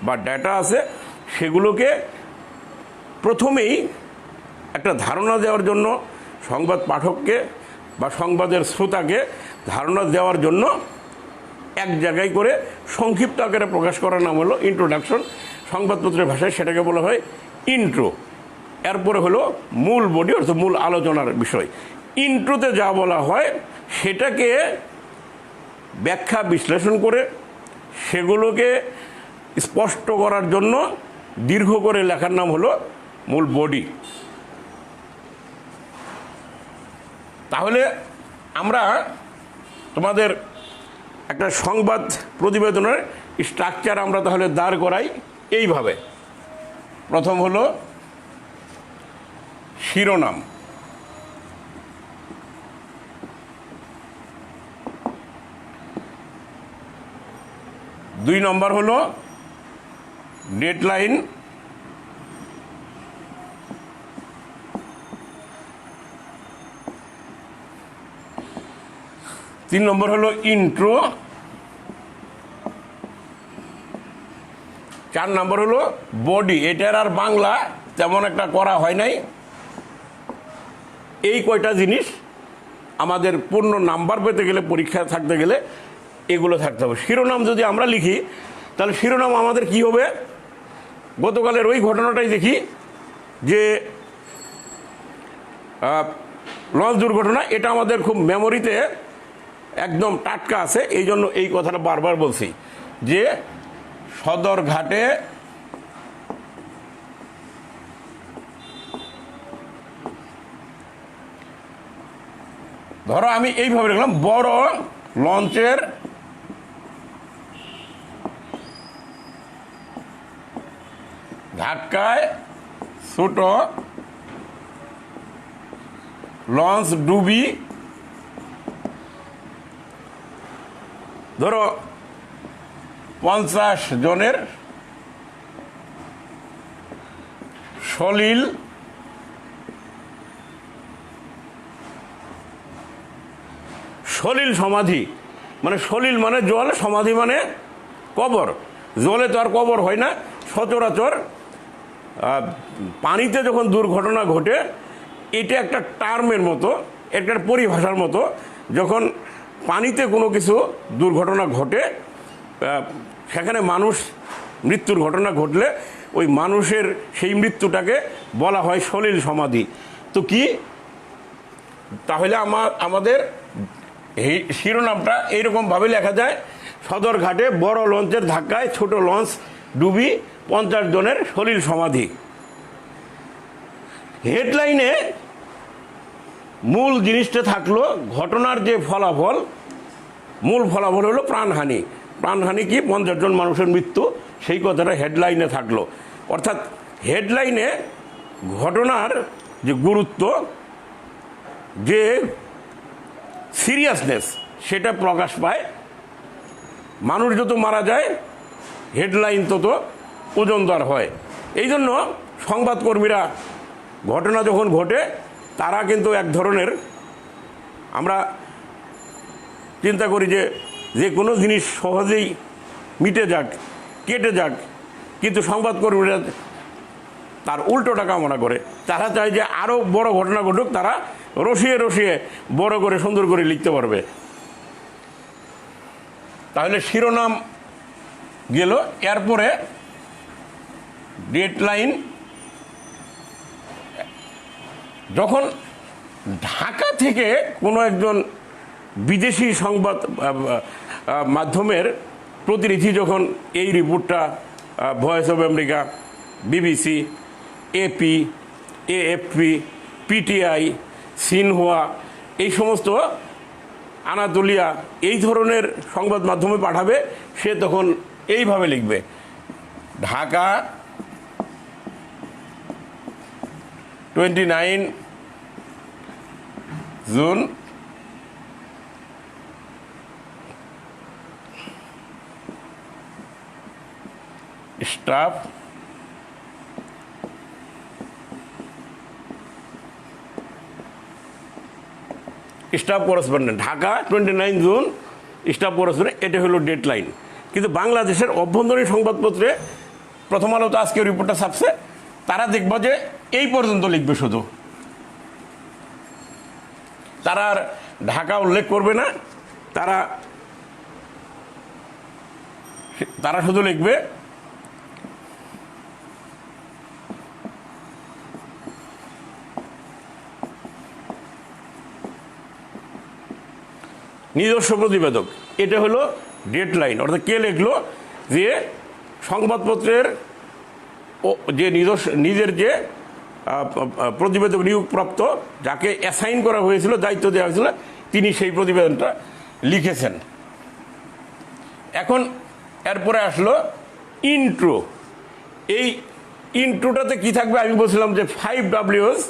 বা ডেটা আছে সেগুলোকে প্রথমেই একটা ধারণা দেওয়ার জন্য সংবাদ পাঠককে বা সংবাদের শ্রোতাকে ধারণা দেওয়ার জন্য এক জায়গায় করে সংক্ষিপ্ত আকারে প্রকাশ করার নাম হলো ইন্ট্রোডাকশন। সংবাদপত্রের ভাষায় সেটাকে বলা হয় ইন্ট্রো। এরপরে হলো মূল বডি, অর্থাৎ মূল আলোচনার বিষয়। ইন্ট্রোতে যা বলা হয় সেটাকে ব্যাখ্যা বিশ্লেষণ করে সেগুলোকে স্পষ্ট করার জন্য দীর্ঘ করে লেখার নাম হলো মূল বডি। তাহলে আমরা তোমাদের একটা সংবাদ প্রতিবেদনের স্ট্রাকচার আমরা তাহলে দাঁড় করাই এইভাবে। প্রথম হলো শিরোনাম, 2 নম্বর হলো ডেডলাইন, 3 নম্বর হলো ইন্ট্রো, 4 নম্বর হলো বডি। এটার আর বাংলা তেমন একটা করা হয় নাই। এই কয়টা জিনিস আমাদের পূর্ণ নাম্বার পেতে গেলে, পরীক্ষায় থাকতে গেলে এগুলো থাকতে হবে। শিরোনাম যদি আমরা লিখি তাহলে শিরোনাম আমাদের কি হবে? গতকালের ওই ঘটনাটাই দেখি যে লঞ্চ দুর্ঘটনা, এটা আমাদের খুব মেমোরিতে একদম টাটকা আছে। এই জন্য এই কথাটা বারবার বলছি যে সদরঘাটে ধরো আমি এইভাবে লিখলাম, বড় লঞ্চের ধাক্কায় ছোট লঞ্চ ডুবি, ধরো 50 জনের সলিল সমাধি। মানে সলিল মানে জল, সমাধি মানে কবর। জলে তো আর কবর হয় না সচরাচর। পানিতে যখন দুর্ঘটনা ঘটে এটা একটা টার্মের মতো, একটা পরিভাষার মতো। যখন পানিতে কোনো কিছু দুর্ঘটনা ঘটে সেখানে মানুষ মৃত্যুর ঘটনা ঘটলে ওই মানুষের সেই মৃত্যুটাকে বলা হয় সলিল সমাধি। তো কি তাহলে আমাদের এই শিরোনামটা এইরকমভাবে লেখা যায়, সদরঘাটে বড় লঞ্চের ধাক্কায় ছোট লঞ্চ ডুবি 50 জনের সলিল সমাধি। হেডলাইনে মূল জিনিসটা থাকলো ঘটনার যে ফলাফল, মূল ফলাফল হলো প্রাণহানি। প্রাণহানি কি? 50 জন মানুষের মৃত্যু, সেই কথাটা হেডলাইনে থাকলো। অর্থাৎ হেডলাইনে ঘটনার যে গুরুত্ব, যে সিরিয়াসনেস সেটা প্রকাশ পায়। মানুষ যত মারা যায় হেডলাইন তত ওজনদার হয়। এই জন্য সংবাদকর্মীরা ঘটনা যখন ঘটে তারা কিন্তু এক ধরনের, আমরা চিন্তা করি যে কোনো জিনিস সহজেই মিটে যাক, কেটে যাক, কিন্তু সংবাদকর্মীরা তার উল্টোটা কামনা করে। তারা চায় যে আরও বড় ঘটনা ঘটুক, তারা রসিয়ে রসিয়ে বড় করে সুন্দর করে লিখতে পারবে। তাহলে শিরোনাম গেল, এরপরে ডেডলাইন। যখন ঢাকা থেকে কোনো একজন বিদেশি সংবাদ মাধ্যমের প্রতিনিধি যখন এই রিপোর্টটা Voice of America, BBC, AP, AFP, PTI, Xinhua, এই সমস্ত আনাতোলিয়া, এই ধরনের সংবাদ মাধ্যমে পাঠাবে, সে তখন এইভাবে লিখবে, Dhaka 29 June staff correspondent Dhaka, 29 June staff correspondent, এটা হলো ডেড লাইন। কিন্তু বাংলাদেশের অভ্যন্তরীণ সংবাদপত্রে প্রথম আলো তো আজকে রিপোর্টটা ছাপছে, তারা দেখব যে এই পর্যন্ত লিখবে শুধু, তারা আর ঢাকা উল্লেখ করবে না, তারা শুধু লিখবে নিজস্ব প্রতিবেদক। এটা হলো ডেড লাইন। অর্থাৎ কে লিখলো যে সংবাদপত্রের যে নিজের যে প্রতিবেদক নিয়োগপ্রাপ্ত, যাকে অ্যাসাইন করা হয়েছিল, দায়িত্ব দেওয়া হয়েছিল, তিনি সেই প্রতিবেদনটা লিখেছেন। এখন এরপরে আসলো ইন্ট্রো। এই ইন্ট্রোটাতে কি থাকবে? আমি বলছিলাম যে 5Ws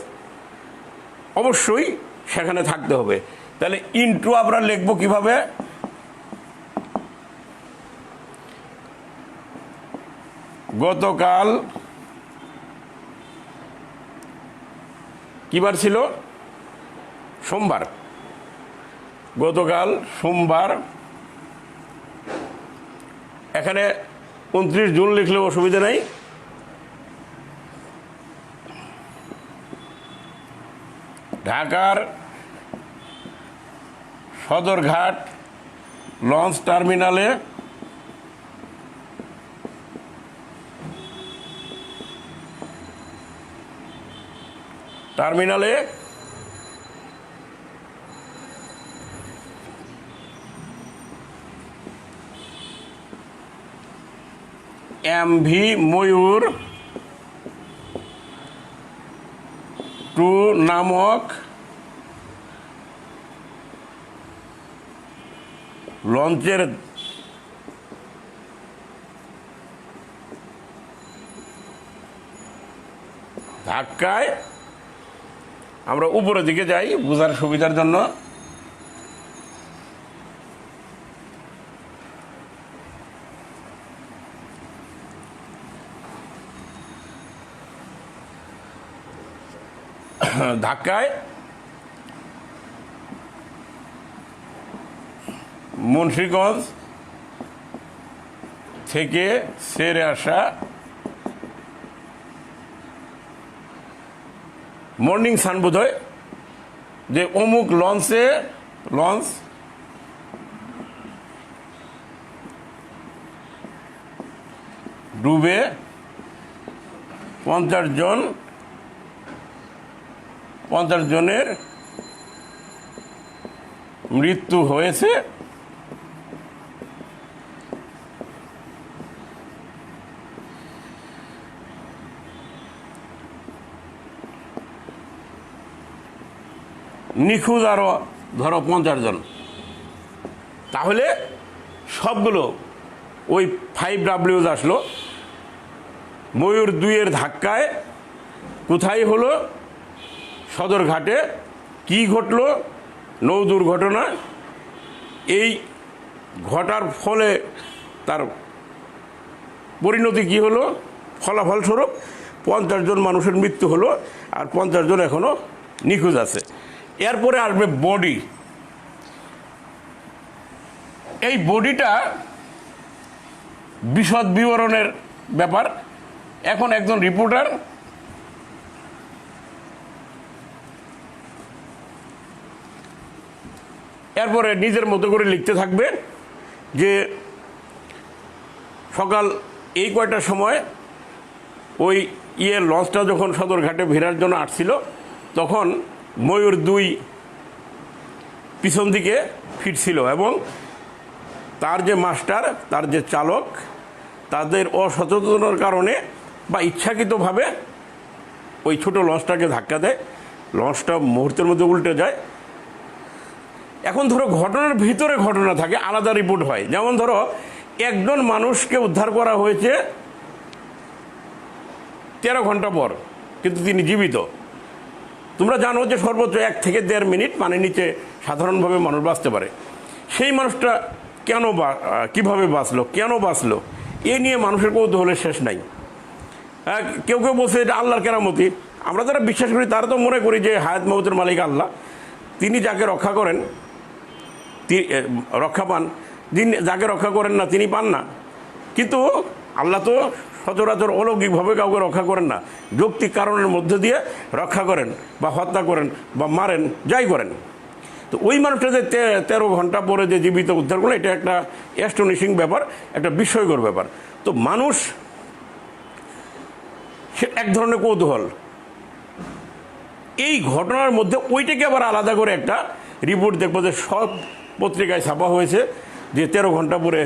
অবশ্যই সেখানে থাকতে হবে। তাহলে ইন্ট্রো আমরা লিখবো কিভাবে? গতকাল কিবার ছিল? সোমবার। গতকাল সোমবার, এখানে 29 জুন লিখলেও অসুবিধা নাই। ঢাকার সদরঘাট লঞ্চ টার্মিনালে MV ময়ূর 2 নামক লঞ্চের ধাক্কায়, আমরা উপরের দিকে যাই বোঝার সুবিধার জন্য, ধাক্কায় মুন্সিগঞ্জ থেকে ছেড়ে আসা মর্নিং সান বোধহয়, যে অমুক লঞ্চ ডুবে 50 জনের মৃত্যু হয়েছে। নিখোঁজ আরো ধরো 50 জন। তাহলে সবগুলো ওই 5Ws আসলো। ময়ূর 2-এর ধাক্কায় কোথায় হলো? সদরঘাটে। কি ঘটলো? নৌ দুর্ঘটনা। এই ঘটার ফলে তার পরিণতি কি হলো? ফলাফলস্বরূপ 50 জন মানুষের মৃত্যু হলো, আর 50 জন এখনো নিখোঁজ আছে। এরপরে আসবে বডি। এই বডিটা বিশদ বিবরণের ব্যাপার। এখন একজন রিপোর্টার এরপরে নিজের মতো করে লিখতে থাকবে যে সকাল এই কয়টার সময় ওই লঞ্চটা যখন সদরঘাটে ভিড়ার জন্য আসছিল, তখন ময়ূর 2 পিছন দিকে ফিরছিল এবং তার যে মাস্টার, তার যে চালক, তাদের অসচেতনতার কারণে বা ইচ্ছাকৃতভাবে ওই ছোট লঞ্চটাকে ধাক্কা দেয়। লঞ্চটা মুহূর্তের মধ্যে উল্টে যায়। এখন ধরো ঘটনার ভিতরে ঘটনা থাকে, আলাদা রিপোর্ট হয়। যেমন ধরো একজন মানুষকে উদ্ধার করা হয়েছে 13 ঘন্টা পর, কিন্তু তিনি জীবিত। তোমরা জানো যে সর্বোচ্চ 1 থেকে 1.5 মিনিট পানির নিচে সাধারণভাবে মানুষ বাঁচতে পারে। সেই মানুষটা কেন কীভাবে বাঁচলো, কেন বাঁচলো, এ নিয়ে মানুষের কৌতূহলের শেষ নাই। কেউ কেউ বলছে এটা আল্লাহর কেরামতি। আমরা যারা বিশ্বাস করি তারা তো মনে করি যে হায়াত মউতের মালিক আল্লাহ, তিনি যাকে রক্ষা করেন রক্ষা পান, যিনি যাকে রক্ষা করেন না তিনি পান না। কিন্তু আল্লাহ তো সচরাচর অলৌকিকভাবে কাউকে রক্ষা করেন না, যৌক্তিক কারণের মধ্যে দিয়ে রক্ষা করেন বা হত্যা করেন বা মারেন, যাই করেন। তো ওই মানুষটা যে 13 ঘন্টা পরে যে জীবিত উদ্ধার করলো, এটা একটা অ্যাস্টোনিশিং ব্যাপার, একটা বিস্ময়কর ব্যাপার। তো মানুষ সে এক ধরনের কৌতূহল। এই ঘটনার মধ্যে ওইটাকে আবার আলাদা করে একটা রিপোর্ট দেখবো যে সব পত্রিকায় ছাপা হয়েছে যে 13 ঘন্টা পরে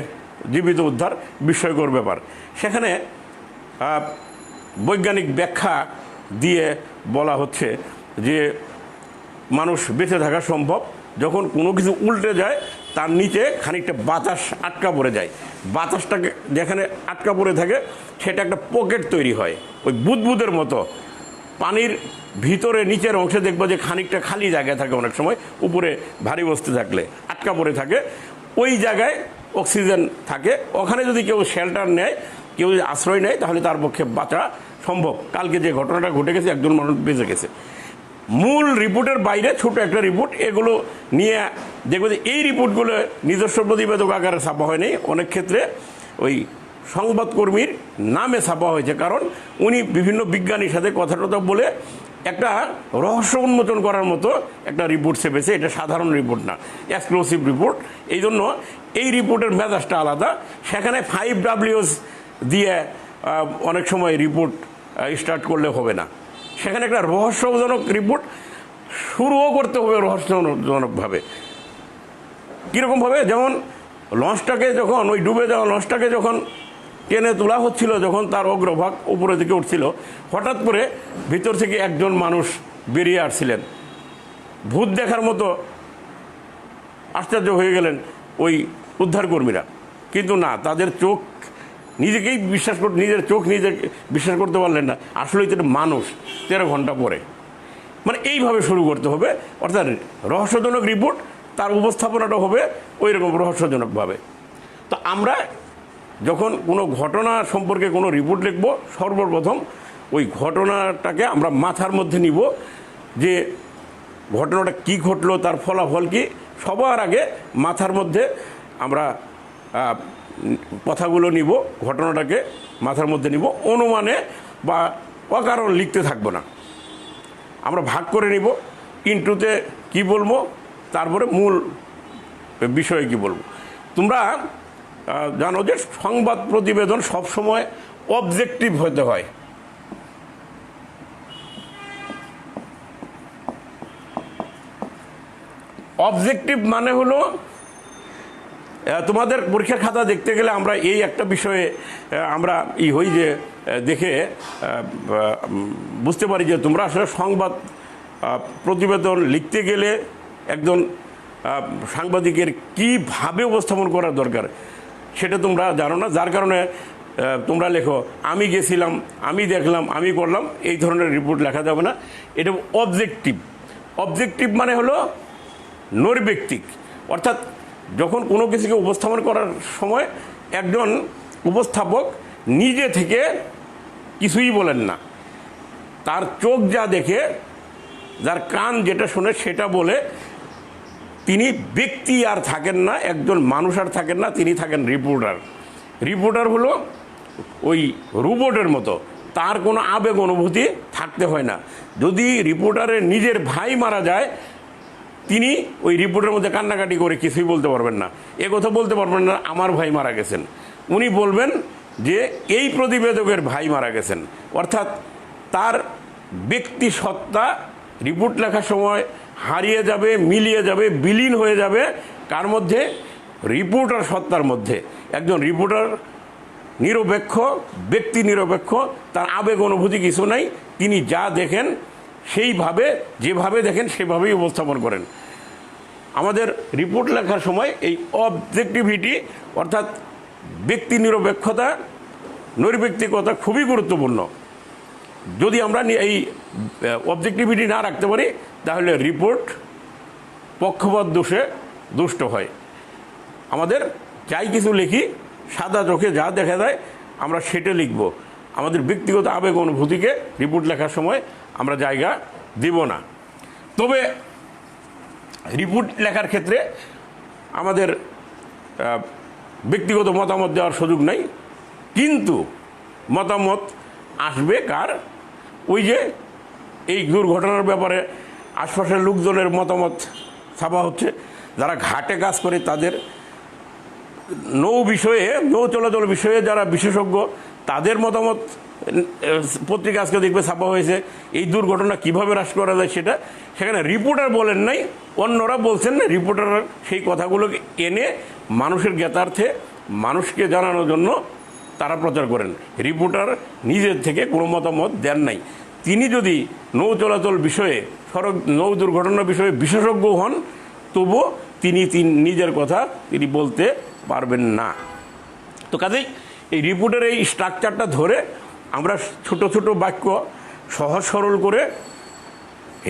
জীবিত উদ্ধার, বিস্ময়কর ব্যাপার। সেখানে বৈজ্ঞানিক ব্যাখ্যা দিয়ে বলা হচ্ছে যে মানুষ বেঁচে থাকা সম্ভব যখন কোনো কিছু উল্টে যায়, তার নিচে খানিকটা বাতাস আটকা পড়ে যায়। বাতাসটাকে যেখানে আটকা পড়ে থাকে সেটা একটা পকেট তৈরি হয়, ওই বুদবুদের মতো। পানির ভিতরে নিচের অংশে দেখবো যে খানিকটা খালি জায়গায় থাকে, অনেক সময় উপরে ভারী বস্তু থাকলে আটকা পড়ে থাকে, ওই জায়গায় অক্সিজেন থাকে। ওখানে যদি কেউ শেল্টার নেয়, কেউ যদি আশ্রয় নেয়, তাহলে তার পক্ষে বাঁচা সম্ভব। কালকে যে ঘটনাটা ঘটে গেছে, একজন মানুষ বেঁচে গেছে। মূল রিপোর্টের বাইরে ছোট একটা রিপোর্ট, এগুলো নিয়ে দেখবো যে এই রিপোর্টগুলো নিজস্ব প্রতিবেদক আকারে ছাপা হয়নি, অনেক ক্ষেত্রে ওই সংবাদকর্মীর নামে ছাপা হয়েছে। কারণ উনি বিভিন্ন বিজ্ঞানীর সাথে কথা টথা বলে একটা রহস্য উন্মোচন করার মতো একটা রিপোর্ট ছেপেছে। এটা সাধারণ রিপোর্ট না, এক্সক্লুসিভ রিপোর্ট। এই জন্য এই রিপোর্টের মেজাজটা আলাদা। সেখানে 5Ws দিয়ে অনেক সময় রিপোর্ট স্টার্ট করলে হবে না। সেখানে একটা রহস্যজনক রিপোর্ট শুরুও করতে হবে রহস্যজনকভাবে। কীরকমভাবে? যেমন লঞ্চটাকে যখন, ওই ডুবে যাওয়া লঞ্চটাকে যখন টেনে তোলা হচ্ছিল, যখন তার অগ্রভাগ উপরের দিকে উঠছিল, হঠাৎ করে ভিতর থেকে একজন মানুষ বেরিয়ে আসছিলেন। ভূত দেখার মতো আশ্চর্য হয়ে গেলেন ওই উদ্ধারকর্মীরা। কিন্তু না, তাদের চোখ নিজেকেই নিজের চোখ নিজে বিশ্বাস করতে পারলেন না, আসলেই তো এটা মানুষ 13 ঘন্টা পরে। মানে এইভাবে শুরু করতে হবে, অর্থাৎ রহস্যজনক রিপোর্ট, তার উপস্থাপনাটা হবে ওই রকম রহস্যজনকভাবে। তো আমরা যখন কোনো ঘটনা সম্পর্কে কোনো রিপোর্ট লিখব, সর্বপ্রথম ওই ঘটনাটাকে আমরা মাথার মধ্যে নিব, যে ঘটনাটা কি ঘটলো, তার ফলাফল কি। সবার আগে মাথার মধ্যে আমরা কথাগুলো নিব, ঘটনাটাকে মাথার মধ্যে নিব, অনুমানে বা অকারণ লিখতে থাকবো না। আমরা ভাগ করে নিব, ইন্টুতে কি বলবো, তারপরে মূল বিষয়ে কি বলবো। তোমরা জানো যে সংবাদ প্রতিবেদন সবসময় অবজেক্টিভ হতে হয়। অবজেক্টিভ মানে হলো, তোমাদের পরীক্ষার খাতা দেখতে গেলে আমরা এই একটা বিষয়ে আমরা হই যে দেখে বুঝতে পারি যে তোমরা আসলে সংবাদ প্রতিবেদন লিখতে গেলে একজন সাংবাদিকের কীভাবে উপস্থাপন করার দরকার সেটা তোমরা জানো না। যার কারণে তোমরা লেখো আমি গেছিলাম, আমি দেখলাম, আমি করলাম, এই ধরনের রিপোর্ট লেখা যাবে না। এটা অবজেক্টিভ। অবজেক্টিভ মানে হলো নৈর্ব্যক্তিক, অর্থাৎ যখন কোনো কিছুকে উপস্থাপন করার সময় একজন উপস্থাপক নিজে থেকে কিছুই বলেন না, তার চোখ যা দেখে, যার কান যেটা শোনে সেটা বলে। তিনি ব্যক্তি আর থাকেন না, একজন মানুষ আর থাকেন না, তিনি থাকেন রিপোর্টার। রিপোর্টার হলো ওই রোবটের মতো, তার কোনো আবেগ অনুভূতি থাকতে হয় না। যদি রিপোর্টারের নিজের ভাই মারা যায়, তিনি ওই রিপোর্টের মধ্যে কান্নাকাটি করে কিছুই বলতে পারবেন না, কথা বলতে পারবেন না আমার ভাই মারা গেছেন। উনি বলবেন যে এই প্রতিবেদকের ভাই মারা গেছেন। অর্থাৎ তার ব্যক্তি সত্তা রিপোর্ট লেখার সময় হারিয়ে যাবে, মিলিয়ে যাবে, বিলীন হয়ে যাবে। কার মধ্যে? রিপোর্টার সত্তার মধ্যে। একজন রিপোর্টার নিরপেক্ষ, ব্যক্তি নিরপেক্ষ, তার আবেগ অনুভূতি কিছু নাই। তিনি যা দেখেন সেইভাবে, যেভাবে দেখেন সেভাবেই উপস্থাপন করেন। আমাদের রিপোর্ট লেখার সময় এই অবজেক্টিভিটি অর্থাৎ ব্যক্তি নিরপেক্ষতা, নৈর্ব্যক্তিকতা খুবই গুরুত্বপূর্ণ। যদি আমরা এই অবজেক্টিভিটি না রাখতে পারি তাহলে রিপোর্ট পক্ষপাত দোষে দুষ্ট হয়। আমাদের যাই কিছু লিখি সাদা চোখে যা দেখা যায় আমরা সেটা লিখব, আমাদের ব্যক্তিগত আবেগ অনুভূতিকে রিপোর্ট লেখার সময় আমরা জায়গা দিব না। তবে রিপোর্ট লেখার ক্ষেত্রে আমাদের ব্যক্তিগত মতামত দেওয়ার সুযোগ নাই, কিন্তু মতামত আসবে কার? ওই যে এই দুর্ঘটনার ব্যাপারে আশপাশের লোকজনের মতামত ছাপা হচ্ছে, যারা ঘাটে কাজ করে তাদের, নৌ চলাচল বিষয়ে যারা বিশেষজ্ঞ তাদের মতামত পত্রিকা আজকে দেখবে ছাপা হয়েছে। এই দুর্ঘটনা কিভাবে হ্রাস করা যায় সেটা সেখানে রিপোর্টার বলেন নাই, অন্যরা বলছেন না। রিপোর্টার সেই কথাগুলোকে এনে মানুষের জ্ঞাতার্থে মানুষকে জানানোর জন্য তারা প্রচার করেন। রিপোর্টার নিজের থেকে কোনো মতামত দেন নাই। তিনি যদি নৌ চলাচল বিষয়ে, নৌ দুর্ঘটনার বিষয়ে বিশেষজ্ঞ হন, তবুও তিনি নিজের কথা তিনি বলতে পারবেন না। তো কাজেই এই রিপোর্টের এই স্ট্রাকচারটা ধরে আমরা ছোট ছোট বাক্য সহজ সরল করে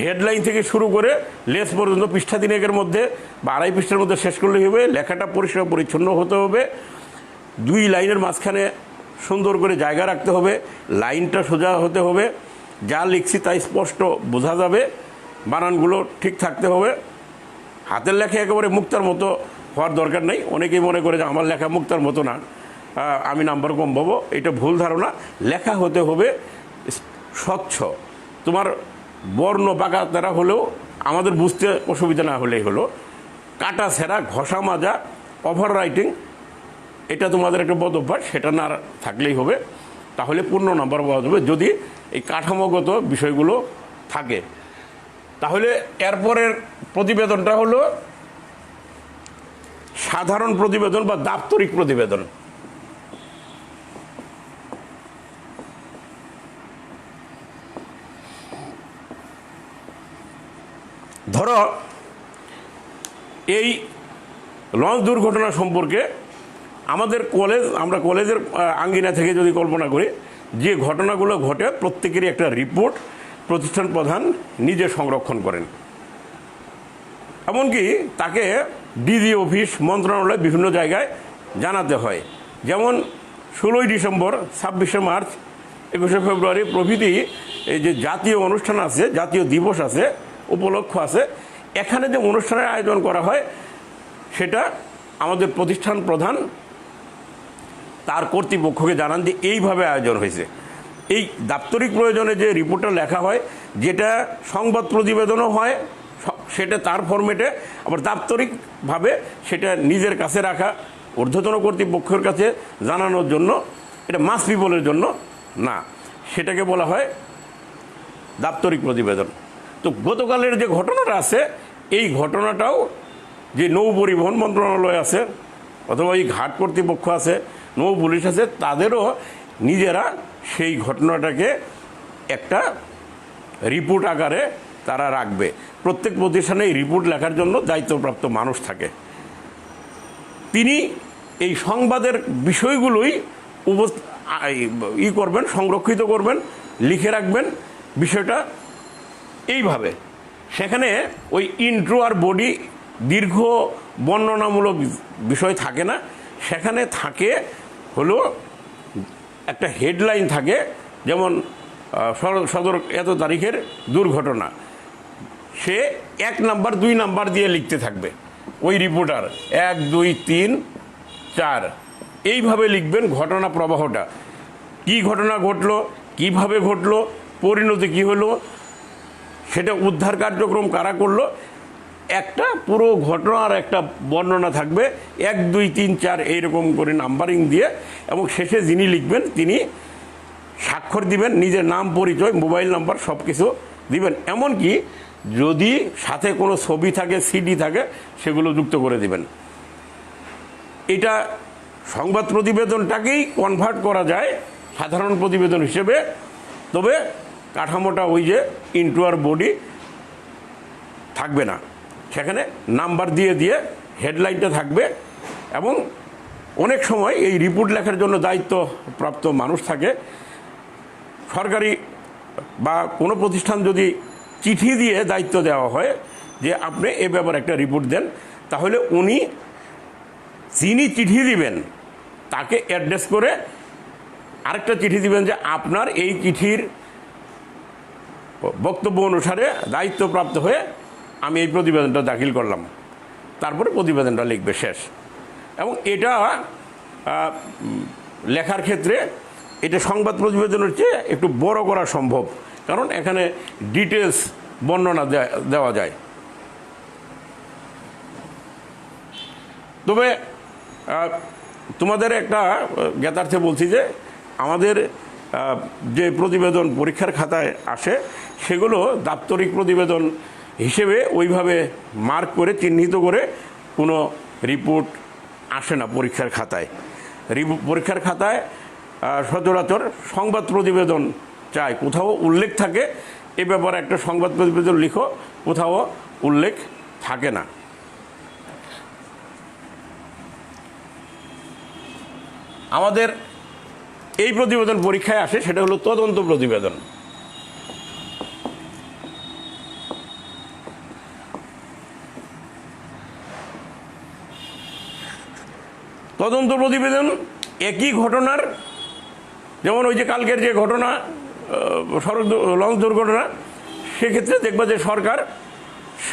হেডলাইন থেকে শুরু করে লেস পর্যন্ত পৃষ্ঠা 3 মধ্যে বা 2.5 পৃষ্ঠার মধ্যে শেষ করলেই হবে। লেখাটা পরিষ্কার পরিচ্ছন্ন হতে হবে, 2 লাইনের মাঝখানে সুন্দর করে জায়গা রাখতে হবে, লাইনটা সোজা হতে হবে, যা লিখছি তাই স্পষ্ট বোঝা যাবে, বানানগুলো ঠিক থাকতে হবে। হাতের লেখা একেবারে মুক্তার মতো হওয়ার দরকার নেই। অনেকেই মনে করে যে আমার লেখা মুক্তার মতো না, আমি নাম্বার কম পাবো, এটা ভুল ধারণা। লেখা হতে হবে স্বচ্ছ। তোমার বর্ণ পাকা তেরা হলেও আমাদের বুঝতে অসুবিধা না হলেই হলো। কাটা ছেঁড়া, ঘষা মাজা, ওভার রাইটিং এটা তোমাদের একটা বদ অভ্যাস, সেটা না থাকলেই হবে। তাহলে পূর্ণ নাম্বার পাওয়া যাবে যদি এই কাঠামোগত বিষয়গুলো থাকে। তাহলে এরপরের প্রতিবেদনটা হলো সাধারণ প্রতিবেদন বা দাপ্তরিক প্রতিবেদন। ধরো এই লঞ্চ দুর্ঘটনা সম্পর্কে আমাদের আমরা কলেজের আঙ্গিনা থেকে যদি কল্পনা করি, যে ঘটনাগুলো ঘটে প্রত্যেকেরই একটা রিপোর্ট প্রতিষ্ঠান প্রধান নিজে সংরক্ষণ করেন। এমনকি তাকে ডিজি অফিস, মন্ত্রণালয় বিভিন্ন জায়গায় জানাতে হয়। যেমন 16ই ডিসেম্বর, 26শে মার্চ, 21শে ফেব্রুয়ারি প্রভৃতি এই যে জাতীয় অনুষ্ঠান আছে, জাতীয় দিবস আছে, উপলক্ষ আছে, এখানে যে অনুষ্ঠানের আয়োজন করা হয় সেটা আমাদের প্রতিষ্ঠান প্রধান তার কর্তৃপক্ষকে জানান যে এইভাবে আয়োজন হয়েছে। এই দাপ্তরিক প্রয়োজনে যে রিপোর্টটা লেখা হয়, যেটা সংবাদ প্রতিবেদনও হয় সেটা তার ফরম্যাটে, আবার দাপ্তরিকভাবে সেটা নিজের কাছে রাখা, ঊর্ধ্বতন কর্তৃপক্ষের কাছে জানানোর জন্য, এটা মাস পিপলের জন্য না, সেটাকে বলা হয় দাপ্তরিক প্রতিবেদন। তো গতকালের যে ঘটনাটা আছে, এই ঘটনাটাও যে নৌ পরিবহন মন্ত্রণালয় আছে অথবা এই ঘাট কর্তৃপক্ষ আছে, নৌ পুলিশ আছে, তাদেরও নিজেরা সেই ঘটনাটাকে একটা রিপোর্ট আকারে তারা রাখবে। প্রত্যেক প্রতিষ্ঠানে এই রিপোর্ট লেখার জন্য দায়িত্বপ্রাপ্ত মানুষ থাকে। তিনি এই সংবাদের বিষয়গুলোই করবেন, সংরক্ষিত করবেন, লিখে রাখবেন। বিষয়টা এইভাবে, সেখানে ওই ইন্ট্রো আর বডি দীর্ঘ বর্ণনামূলক বিষয় থাকে না, সেখানে থাকে হলো একটা হেডলাইন থাকে। যেমন সদর এত তারিখের দুর্ঘটনা, সে 1 নাম্বার 2 নাম্বার দিয়ে লিখতে থাকবে। ওই রিপোর্টার 1 2 3 4 এইভাবে লিখবেন ঘটনা প্রবাহটা, কি ঘটনা ঘটলো, কিভাবে ঘটলো, পরিণতি কি হলো, সেটা উদ্ধার কার্যক্রম কারা করলো, একটা পুরো ঘটনার একটা বর্ণনা থাকবে 1 2 3 4 এইরকম করে নাম্বারিং দিয়ে। এবং শেষে যিনি লিখবেন তিনি স্বাক্ষর দিবেন, নিজের নাম, পরিচয়, মোবাইল নাম্বার সব কিছু দিবেন। এমনকি যদি সাথে কোনো ছবি থাকে, সিডি থাকে, সেগুলো যুক্ত করে দিবেন। এটা সংবাদ প্রতিবেদনটাকেই কনভার্ট করা যায় সাধারণ প্রতিবেদন হিসেবে। তবে কাঠামোটা ওই যে ইন্ট্রো আর বডি থাকবে না, সেখানে নাম্বার দিয়ে দিয়ে হেডলাইনটা থাকবে। এবং অনেক সময় এই রিপোর্ট লেখার জন্য দায়িত্বপ্রাপ্ত মানুষ থাকে, সরকারি বা কোনো প্রতিষ্ঠান যদি চিঠি দিয়ে দায়িত্ব দেওয়া হয় যে আপনি এ ব্যাপারে একটা রিপোর্ট দেন, তাহলে উনি যিনি চিঠি দিবেন তাকে অ্যাড্রেস করে আরেকটা চিঠি দিবেন যে আপনার এই চিঠির বক্তব্য অনুসারে দায়িত্বপ্রাপ্ত হয়ে আমি এই প্রতিবেদনটা দাখিল করলাম, তারপরে প্রতিবেদনটা লিখবে, শেষ। এবং এটা লেখার ক্ষেত্রে এটা সংবাদ প্রতিবেদনের চেয়ে একটু বড় করা সম্ভব, কারণ এখানে ডিটেলস বর্ণনা দেওয়া যায়। তবে তোমাদের একটা জ্ঞাতার্থে বলছি যে আমাদের যে প্রতিবেদন পরীক্ষার খাতায় আসে সেগুলো দাপ্তরিক প্রতিবেদন হিসেবে ওইভাবে মার্ক করে চিহ্নিত করে কোনো রিপোর্ট আসে না পরীক্ষার খাতায়। পরীক্ষার খাতায় সচরাচর সংবাদ প্রতিবেদন চাই, কোথাও উল্লেখ থাকে এ ব্যাপারে একটা সংবাদ প্রতিবেদন লিখো, কোথাও উল্লেখ থাকে না। আমাদের এই প্রতিবেদন পরীক্ষায় আসে, সেটা হলো তদন্ত প্রতিবেদন। তদন্ত প্রতিবেদন একই ঘটনার, যেমন ওই যে কালকের যে ঘটনা সড়ক লঞ্চ দুর্ঘটনা, সেক্ষেত্রে দেখবা যে সরকার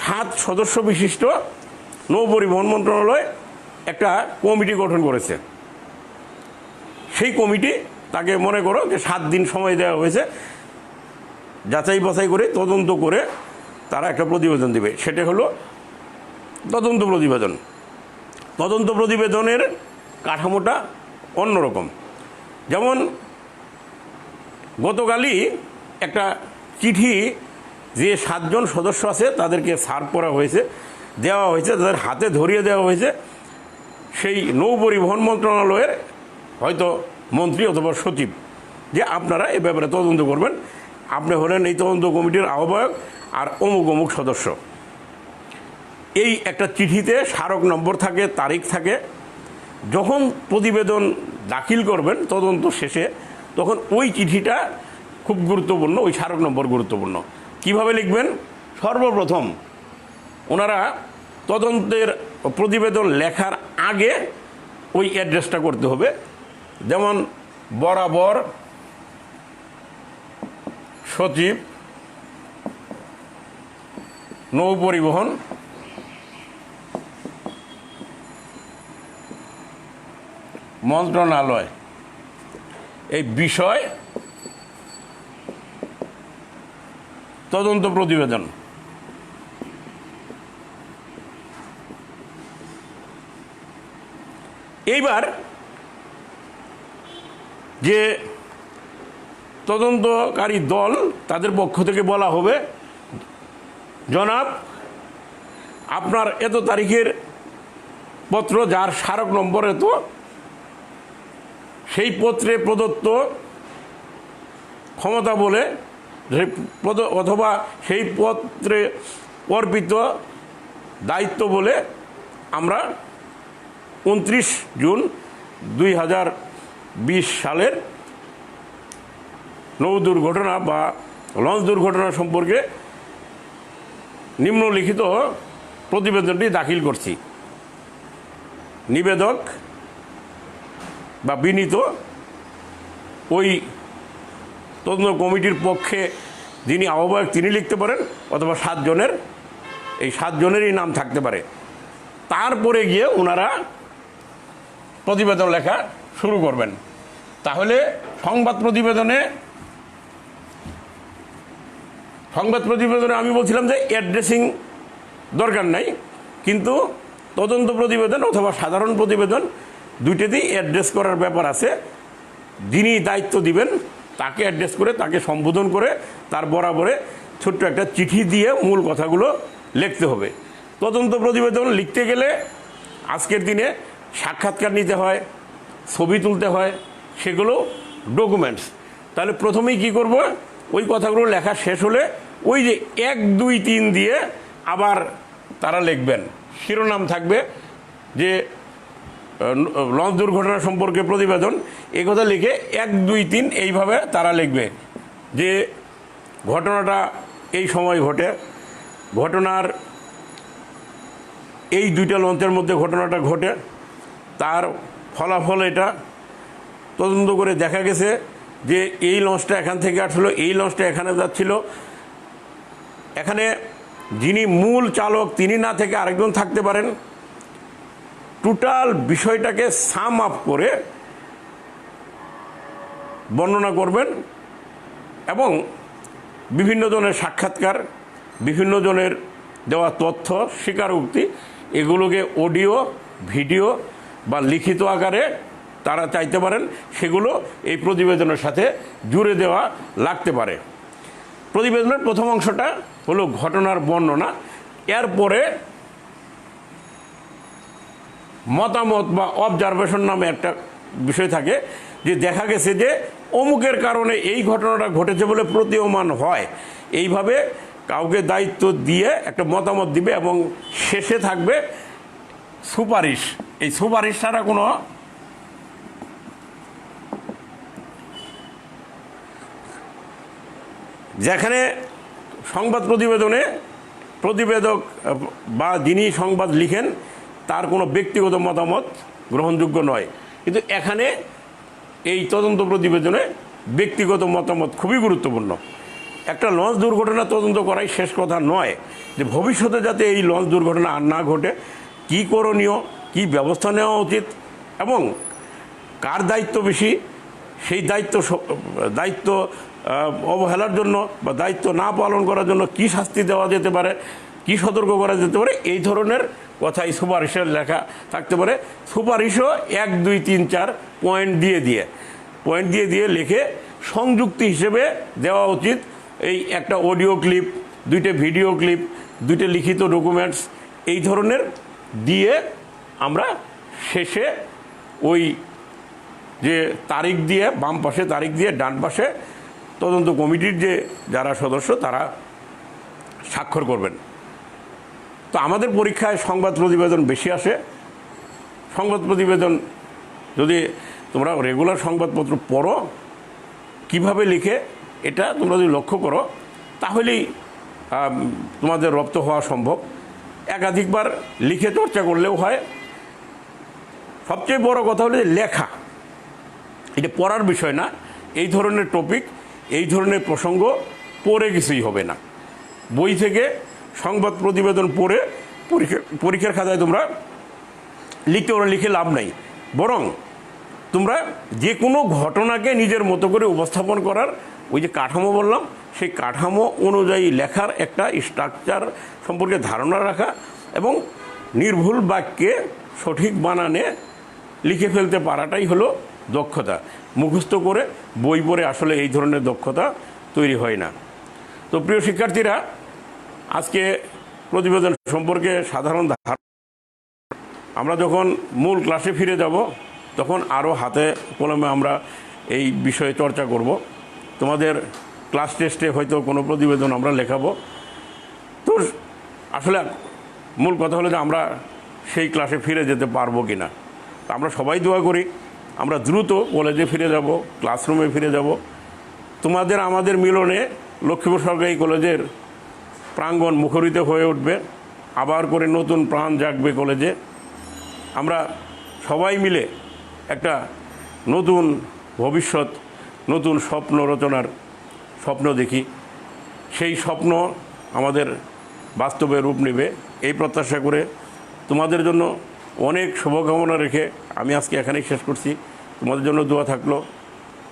7 সদস্য বিশিষ্ট নৌ পরিবহন মন্ত্রণালয় একটা কমিটি গঠন করেছে। সেই কমিটি তাকে মনে করো যে 7 দিন সময় দেওয়া হয়েছে, যাচাই বাছাই করে তদন্ত করে তারা একটা প্রতিবেদন দেবে, সেটা হলো তদন্ত প্রতিবেদন। তদন্ত প্রতিবেদনের কাঠামোটা অন্যরকম। যেমন গতকালই একটা চিঠি যে 7 জন সদস্য আছে তাদেরকে সার্ভ করা হয়েছে, দেওয়া হয়েছে, তাদের হাতে ধরিয়ে দেওয়া হয়েছে সেই নৌ পরিবহন মন্ত্রণালয়ের হয়তো মন্ত্রী অথবা সচিব, যে আপনারা এ ব্যাপারে তদন্ত করবেন, আপনি হলেন এই তদন্ত কমিটির আহ্বায়ক আর অমুক অমুক সদস্য। এই একটা চিঠিতে স্মারক নম্বর থাকে, তারিখ থাকে। যখন প্রতিবেদন দাখিল করবেন তদন্ত শেষে, তখন ওই চিঠিটা খুব গুরুত্বপূর্ণ, ওই স্মারক নম্বর গুরুত্বপূর্ণ। কিভাবে লিখবেন? সর্বপ্রথম ওনারা তদন্তের প্রতিবেদন লেখার আগে ওই অ্যাড্রেসটা করতে হবে। যেমন বরাবর সচিব, নৌ পরিবহন, মন্ত্রণালয়, এই বিষয় তদন্ত প্রতিবেদন। এইবার যে তদন্তকারী দল, তাদের পক্ষ থেকে বলা হবে, জনাব আপনার এত তারিখের পত্র যার স্মারক নম্বর এত, সেই পত্রে প্রদত্ত ক্ষমতা বলে অথবা সেই পত্রে অর্পিত দায়িত্ব বলে আমরা 29 জুন 2020 সালের নৌ দুর্ঘটনা বা লঞ্চ দুর্ঘটনা সম্পর্কে নিম্নলিখিত প্রতিবেদনটি দাখিল করছি। নিবেদক বা বিনীত ওই তদন্ত কমিটির পক্ষে যিনি আহ্বায়ক তিনি লিখতে পারেন, অথবা 7 জনের, এই 7 জনেরই নাম থাকতে পারে। তারপরে গিয়ে ওনারা প্রতিবেদন লেখা শুরু করবেন। তাহলে সংবাদ প্রতিবেদনে আমি বলছিলাম যে অ্যাড্রেসিং দরকার নাই, কিন্তু তদন্ত প্রতিবেদন অথবা সাধারণ প্রতিবেদন দুইটাতেই অ্যাড্রেস করার ব্যাপার আছে। যিনি দায়িত্ব দিবেন তাকে অ্যাড্রেস করে, তাকে সম্বোধন করে, তার বরাবরে ছোট্ট একটা চিঠি দিয়ে মূল কথাগুলো লিখতে হবে। তদন্ত প্রতিবেদন লিখতে গেলে আজকের দিনে সাক্ষাৎকার নিতে হয়, ছবি তুলতে হয়, সেগুলো ডকুমেন্টস। তাহলে প্রথমেই কি করব, ওই কথাগুলো লেখা শেষ হলে ওই যে 1, 2, 3 দিয়ে আবার তারা লিখবেন। শিরোনাম থাকবে যে লঞ্চ দুর্ঘটনা সম্পর্কে প্রতিবেদন, এই কথা লিখে 1, 2, 3 এইভাবে তারা লিখবে যে ঘটনাটা এই সময় ঘটে। ঘটনার এই দুইটা লঞ্চের মধ্যে ঘটনাটা ঘটে, তার ফলাফল এটা তদন্ত করে দেখা গেছে যে এই লঞ্চটা এখান থেকে আসলো, এই লঞ্চটা এখানে যাচ্ছিল। এখানে যিনি মূল চালক তিনি না থেকে আরেকজন থাকতে পারেন। টোটাল বিষয়টাকে সাম আপ করে বর্ণনা করবেন এবং বিভিন্ন জনের সাক্ষাৎকার, বিভিন্ন জনের দেওয়া তথ্য, স্বীকারোক্তি, এগুলোকে অডিও, ভিডিও বা লিখিত আকারে তারা চাইতে পারেন, সেগুলো এই প্রতিবেদনের সাথে জুড়ে দেওয়া লাগতে পারে। প্রতিবেদনের প্রথম অংশটা হলো ঘটনার বর্ণনা, এরপরে মতামত বা অবজারভেশন নামে একটা বিষয় থাকে, যে দেখা গেছে যে অমুকের কারণে এই ঘটনাটা ঘটেছে বলে প্রতীয়মান হয়, এইভাবে কাউকে দায়িত্ব দিয়ে একটা মতামত দিবে এবং শেষে থাকবে সুপারিশ। এই সুপারিশ ছাড়া কোনো যেখানে সংবাদ প্রতিবেদনে প্রতিবেদক বা যিনি সংবাদ লিখেন তার কোনো ব্যক্তিগত মতামত গ্রহণযোগ্য নয়, কিন্তু এখানে এই তদন্ত প্রতিবেদনে ব্যক্তিগত মতামত খুবই গুরুত্বপূর্ণ। একটা লঞ্চ দুর্ঘটনা তদন্ত করাই শেষ কথা নয়, যে ভবিষ্যতে যাতে এই লঞ্চ দুর্ঘটনা আর না ঘটে, কী করণীয়, কী ব্যবস্থা নেওয়া উচিত এবং কার দায়িত্ব বেশি, সেই দায়িত্ব অবহেলার জন্য বা দায়িত্ব না পালন করার জন্য কী শাস্তি দেওয়া যেতে পারে, কী সতর্ক করা যেতে পারে, এই ধরনের কথা এই সুপারিশের লেখা থাকতে পারে। সুপারিশও 1, 2, 3, 4 পয়েন্ট দিয়ে লিখে সংযুক্তি হিসেবে দেওয়া উচিত। এই একটা অডিও ক্লিপ, 2টে ভিডিও ক্লিপ, 2টে লিখিত ডকুমেন্টস, এই ধরনের দিয়ে আমরা শেষে ওই যে তারিখ দিয়ে, বাম পাশে তারিখ দিয়ে ডান পাশে তদন্ত কমিটির যে যারা সদস্য তারা স্বাক্ষর করবেন। তো আমাদের পরীক্ষায় সংবাদ প্রতিবেদন বেশি আসে। সংবাদ প্রতিবেদন যদি তোমরা রেগুলার সংবাদপত্র পড়ো, কিভাবে লিখে এটা তোমরা যদি লক্ষ্য করো, তাহলেই তোমাদের রপ্ত হওয়া সম্ভব। একাধিকবার লিখে চর্চা করলেও হয়। সবচেয়ে বড় কথা হলো যে লেখা, এটা পড়ার বিষয় না। এই ধরনের টপিক, এই ধরনের প্রসঙ্গ পড়ে কিছুই হবে না। বই থেকে সংবাদ প্রতিবেদন পড়ে পরীক্ষার খাতায় তোমরা লিখে লাভ নাই, বরং তোমরা যে কোনো ঘটনাকে নিজের মতো করে উপস্থাপন করার ওই যে কাঠামো বললাম, সেই কাঠামো অনুযায়ী লেখার একটা স্ট্রাকচার সম্পর্কে ধারণা রাখা এবং নির্ভুল বাক্যে সঠিক বানানে লিখে ফেলতে পারাটাই হলো দক্ষতা। মুখস্থ করে বই পড়ে আসলে এই ধরনের দক্ষতা তৈরি হয় না। তো প্রিয় শিক্ষার্থীরা, আজকে প্রতিবেদন সম্পর্কে সাধারণ ধারণা, আমরা যখন মূল ক্লাসে ফিরে যাব তখন আরও হাতে কলমে আমরা এই বিষয়ে চর্চা করব। তোমাদের ক্লাস টেস্টে হয়তো কোনো প্রতিবেদন আমরা লেখাবো। তো আসলে মূল কথা হলো যে আমরা সেই ক্লাসে ফিরে যেতে পারবো কি না। আমরা সবাই দোয়া করি আমরা দ্রুত কলেজে ফিরে যাব, ক্লাসরুমে ফিরে যাব। তোমাদের আমাদের মিলনে লক্ষ্মীপুর সরকারি কলেজের প্রাঙ্গণ মুখরিত হয়ে উঠবে, আবার করে নতুন প্রাণ জাগবে কলেজে। আমরা সবাই মিলে একটা নতুন ভবিষ্যৎ, নতুন স্বপ্ন রচনার স্বপ্ন দেখি। সেই স্বপ্ন আমাদের বাস্তবে রূপ নেবে এই প্রত্যাশা করে তোমাদের জন্য অনেক শুভকামনা রেখে আমি আজকে এখানেই শেষ করছি। তোমাদের জন্য দোয়া থাকলো,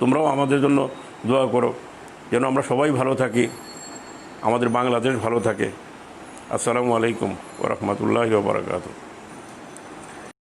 তোমরাও আমাদের জন্য দোয়া করো যেন আমরা সবাই ভালো থাকি, আমাদের বাংলাদেশ ভালো থাকে। আসসালামু আলাইকুম ওয়া রাহমাতুল্লাহি ওয়া বারাকাতুহু।